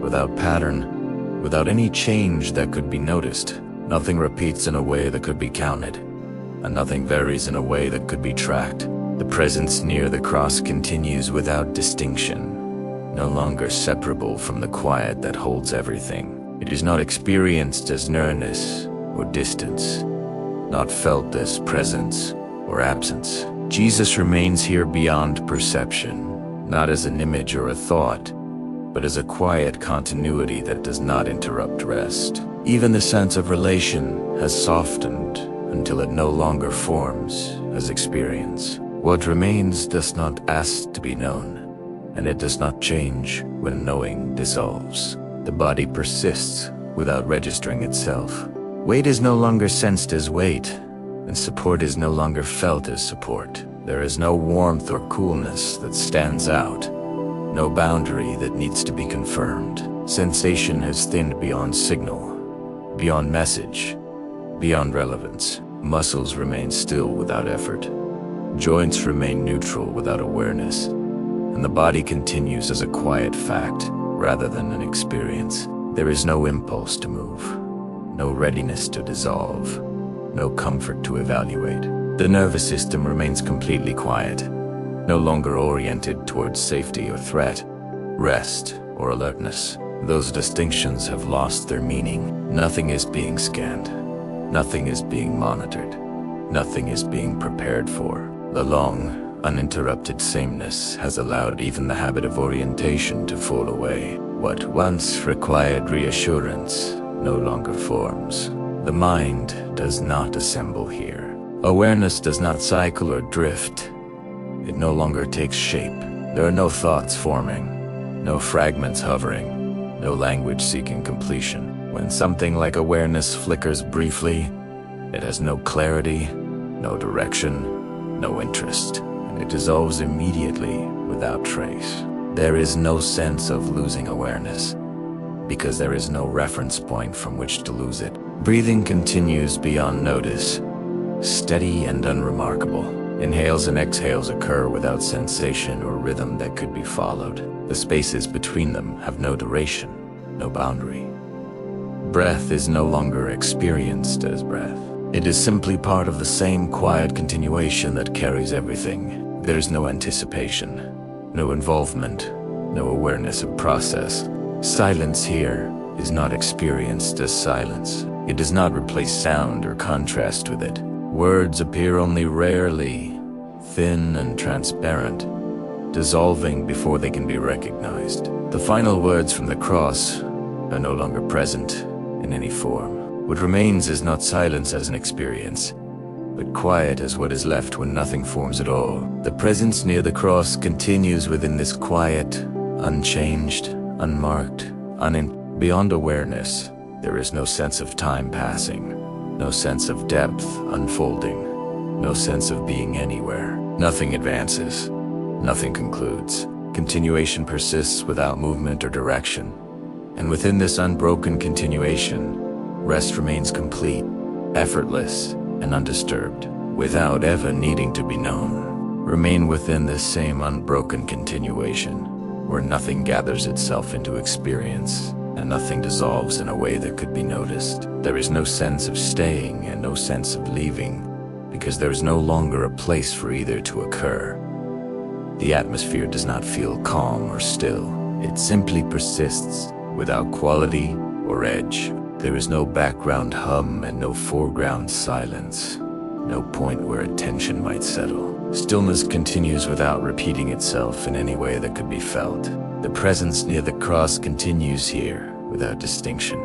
without pattern, without any change that could be noticed. Nothing repeats in a way that could be counted, and nothing varies in a way that could be tracked. The presence near the cross continues without distinction, no longer separable from the quiet that holds everything. It is not experienced as nearness or distance, not felt as presence or absence. Jesus remains here beyond perception, not as an image or a thought, but as a quiet continuity that does not interrupt rest. Even the sense of relation has softened until it no longer forms as experience. What remains does not ask to be known, and it does not change when knowing dissolves. The body persists without registering itself. Weight is no longer sensed as weight, and support is no longer felt as support. There is no warmth or coolness that stands out, no boundary that needs to be confirmed. Sensation has thinned beyond signal, beyond message, beyond relevance. Muscles remain still without effort. Joints remain neutral without awareness, and the body continues as a quiet fact rather than an experience. There is no impulse to move, no readiness to dissolve, no comfort to evaluate. The nervous system remains completely quiet, no longer oriented towards safety or threat, rest or alertness. Those distinctions have lost their meaning. Nothing is being scanned, nothing is being monitored, nothing is being prepared for. The long, uninterrupted sameness has allowed even the habit of orientation to fall away. What once required reassurance no longer forms. The mind does not assemble here. Awareness does not cycle or drift. It no longer takes shape. There are no thoughts forming, no fragments hovering, no language seeking completion. When something like awareness flickers briefly, it has no clarity, no direction, no interest, and it dissolves immediately without trace. There is no sense of losing awareness, because there is no reference point from which to lose it. Breathing continues beyond notice, steady and unremarkable. Inhales and exhales occur without sensation or rhythm that could be followed. The spaces between them have no duration, no boundary. Breath is no longer experienced as breath. It is simply part of the same quiet continuation that carries everything. There is no anticipation, no involvement, no awareness of process. Silence here is not experienced as silence. It does not replace sound or contrast with it. Words appear only rarely, thin and transparent, dissolving before they can be recognized. The final words from the cross are no longer present in any form. What remains is not silence as an experience, but quiet as what is left when nothing forms at all. The presence near the cross continues within this quiet, unchanged, unmarked, beyond awareness. There is no sense of time passing, no sense of depth unfolding, no sense of being anywhere. Nothing advances, nothing concludes. Continuation persists without movement or direction. And within this unbroken continuation, rest remains complete, effortless, and undisturbed, without ever needing to be known. Remain within this same unbroken continuation, where nothing gathers itself into experience, and nothing dissolves in a way that could be noticed. There is no sense of staying and no sense of leaving, because there is no longer a place for either to occur. The atmosphere does not feel calm or still. It simply persists, without quality or edge. There is no background hum and no foreground silence, no point where attention might settle. Stillness continues without repeating itself in any way that could be felt. The presence near the cross continues here, without distinction,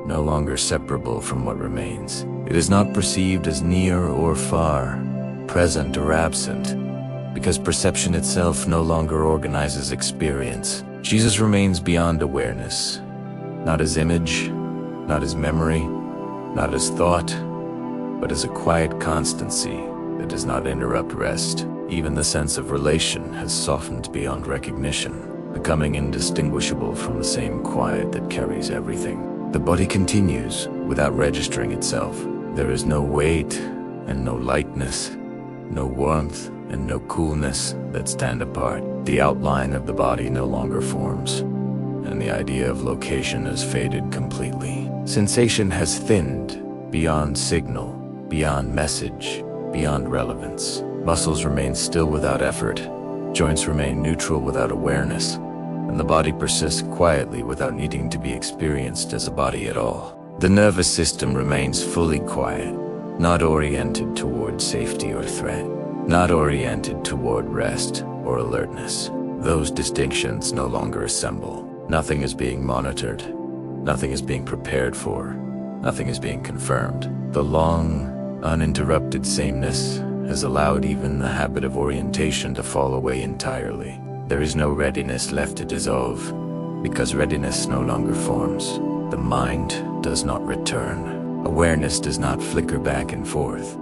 no longer separable from what remains. It is not perceived as near or far, present or absent, because perception itself no longer organizes experience. Jesus remains beyond awareness, not as image, not as memory, not as thought, but as a quiet constancy that does not interrupt rest. Even the sense of relation has softened beyond recognition, becoming indistinguishable from the same quiet that carries everything. The body continues without registering itself. There is no weight and no lightness, no warmth and no coolness that stand apart. The outline of the body no longer forms, and the idea of location has faded completely. Sensation has thinned beyond signal, beyond message, beyond relevance. Muscles remain still without effort, joints remain neutral without awareness, and the body persists quietly without needing to be experienced as a body at all. The nervous system remains fully quiet, not oriented toward safety or threat, not oriented toward rest or alertness. Those distinctions no longer assemble. Nothing is being monitored. Nothing is being prepared for. Nothing is being confirmed. The long, uninterrupted sameness has allowed even the habit of orientation to fall away entirely. There is no readiness left to dissolve, because readiness no longer forms. The mind does not return. Awareness does not flicker back and forth.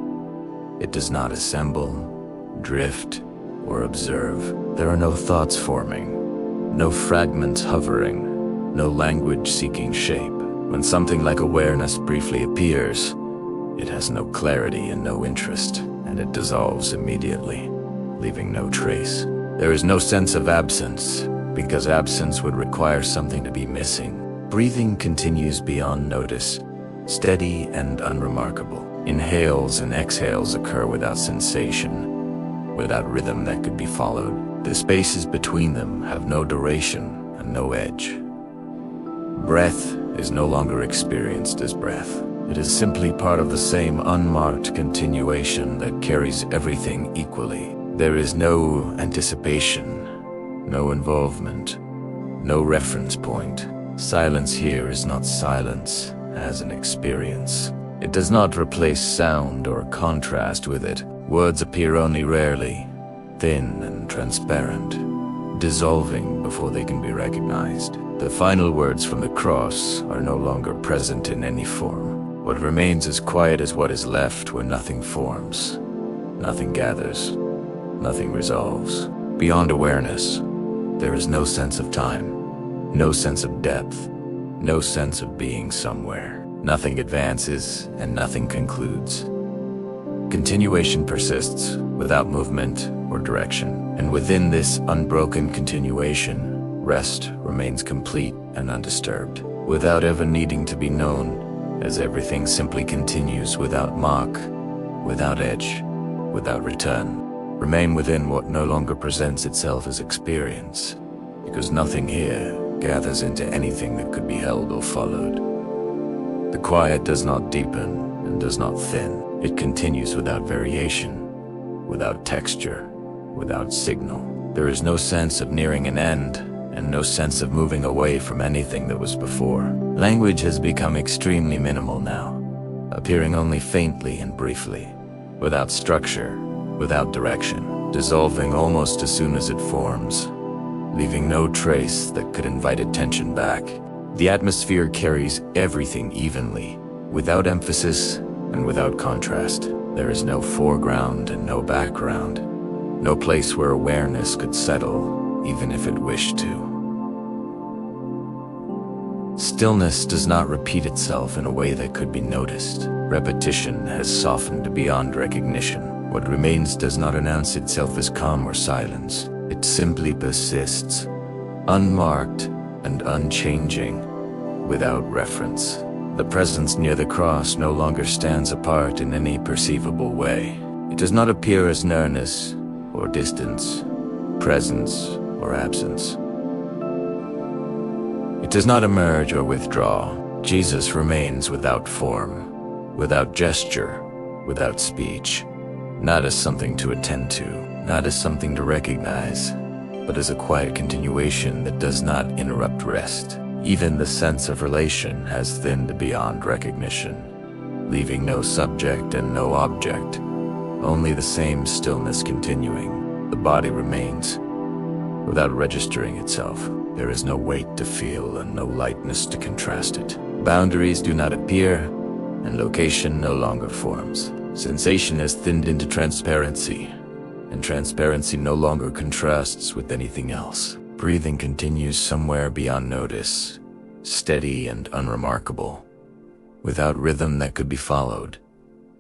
It does not assemble, drift, or observe. There are no thoughts forming, no fragments hovering, no language seeking shape. When something like awareness briefly appears, it has no clarity and no interest, and it dissolves immediately, leaving no trace. There is no sense of absence, because absence would require something to be missing. Breathing continues beyond notice, steady and unremarkable. Inhales and exhales occur without sensation, without rhythm that could be followed. The spaces between them have no duration and no edge. Breath is no longer experienced as breath. It is simply part of the same unmarked continuation that carries everything equally. There is no anticipation, no involvement, no reference point. Silence here is not silence as an experience. It does not replace sound or contrast with it. Words appear only rarely, thin and transparent, dissolving before they can be recognized. The final words from the cross are no longer present in any form. What remains is quiet as what is left where nothing forms, nothing gathers, nothing resolves. Beyond awareness, there is no sense of time, no sense of depth, no sense of being somewhere. Nothing advances and nothing concludes. Continuation persists without movement or direction, and within this unbroken continuation, rest remains complete and undisturbed, without ever needing to be known, as everything simply continues without mark, without edge, without return. Remain within what no longer presents itself as experience, because nothing here gathers into anything that could be held or followed. The quiet does not deepen and does not thin. It continues without variation, without texture, without signal. There is no sense of nearing an end, and no sense of moving away from anything that was before. Language has become extremely minimal now, appearing only faintly and briefly, without structure, without direction, dissolving almost as soon as it forms, leaving no trace that could invite attention back. The atmosphere carries everything evenly, without emphasis and without contrast. There is no foreground and no background, no place where awareness could settle, even if it wished to. Stillness does not repeat itself in a way that could be noticed. Repetition has softened beyond recognition. What remains does not announce itself as calm or silence. It simply persists, unmarked and unchanging, without reference. The presence near the cross no longer stands apart in any perceivable way. It does not appear as nearness or distance, presence or absence. It does not emerge or withdraw. Jesus remains without form, without gesture, without speech, not as something to attend to, not as something to recognize, but as a quiet continuation that does not interrupt rest. Even the sense of relation has thinned beyond recognition, leaving no subject and no object, only the same stillness continuing. The body remains, without registering itself. There is no weight to feel and no lightness to contrast it. Boundaries do not appear, and location no longer forms. Sensation has thinned into transparency, and transparency no longer contrasts with anything else. Breathing continues somewhere beyond notice, steady and unremarkable, without rhythm that could be followed,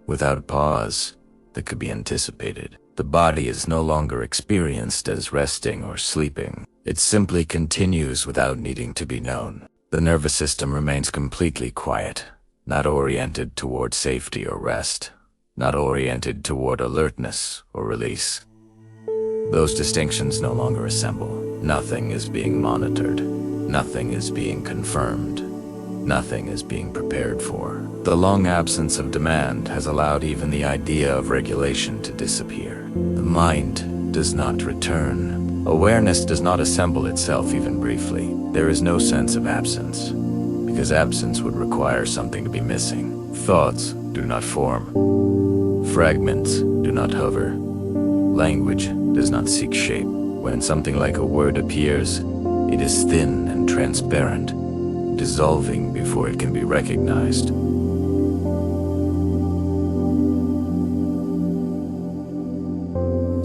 without pause that could be anticipated. The body is no longer experienced as resting or sleeping. It simply continues without needing to be known. The nervous system remains completely quiet, not oriented toward safety or rest, not oriented toward alertness or release. Those distinctions no longer assemble. Nothing is being monitored. Nothing is being confirmed. Nothing is being prepared for. The long absence of demand has allowed even the idea of regulation to disappear. The mind does not return. Awareness does not assemble itself even briefly. There is no sense of absence, because absence would require something to be missing. Thoughts do not form. Fragments do not hover. Language does not seek shape. When something like a word appears, it is thin and transparent, dissolving before it can be recognized.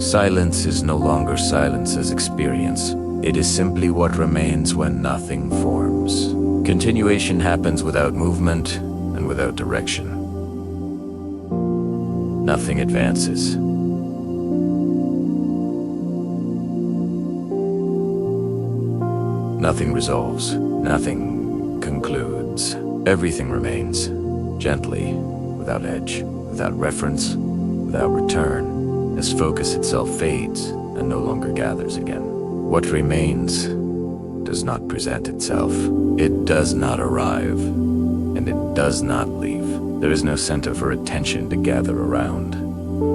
Silence is no longer silence as experience. It is simply what remains when nothing forms. Continuation happens without movement and without direction. Nothing advances. Nothing resolves. Nothing concludes. Everything remains, gently, without edge, without reference, without return, as focus itself fades and no longer gathers again. What remains does not present itself. It does not arrive, and it does not leave. There is no center for attention to gather around,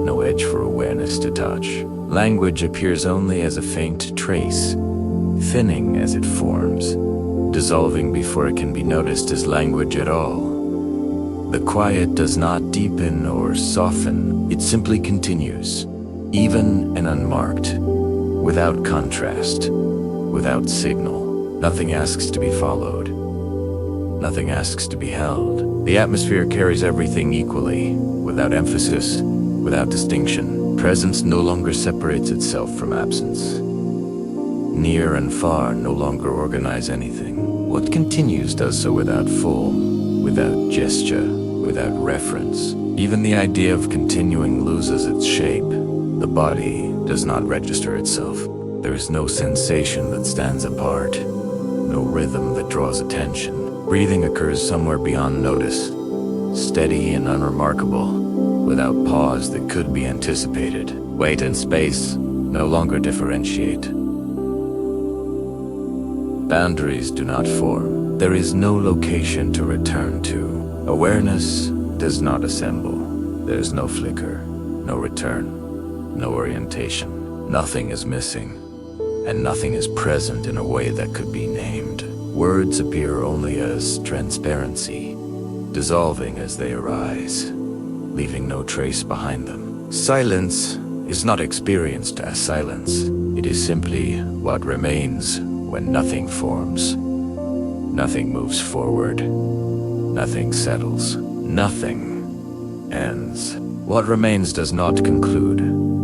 no edge for awareness to touch. Language appears only as a faint trace, thinning as it forms, dissolving before it can be noticed as language at all. The quiet does not deepen or soften, it simply continues, even and unmarked, without contrast, without signal. Nothing asks to be followed. Nothing asks to be held. The atmosphere carries everything equally, without emphasis, without distinction. Presence no longer separates itself from absence. Near and far no longer organize anything. What continues does so without form, without gesture, without reference. Even the idea of continuing loses its shape. The body does not register itself. There is no sensation that stands apart, no rhythm that draws attention. Breathing occurs somewhere beyond notice, steady and unremarkable, without pause that could be anticipated. Weight and space no longer differentiate. Boundaries do not form. There is no location to return to. Awareness does not assemble. There is no flicker, no return, no orientation. Nothing is missing, and nothing is present in a way that could be named. Words appear only as transparency, dissolving as they arise, leaving no trace behind them. Silence is not experienced as silence. It is simply what remains when nothing forms. Nothing moves forward. Nothing settles. Nothing ends. What remains does not conclude.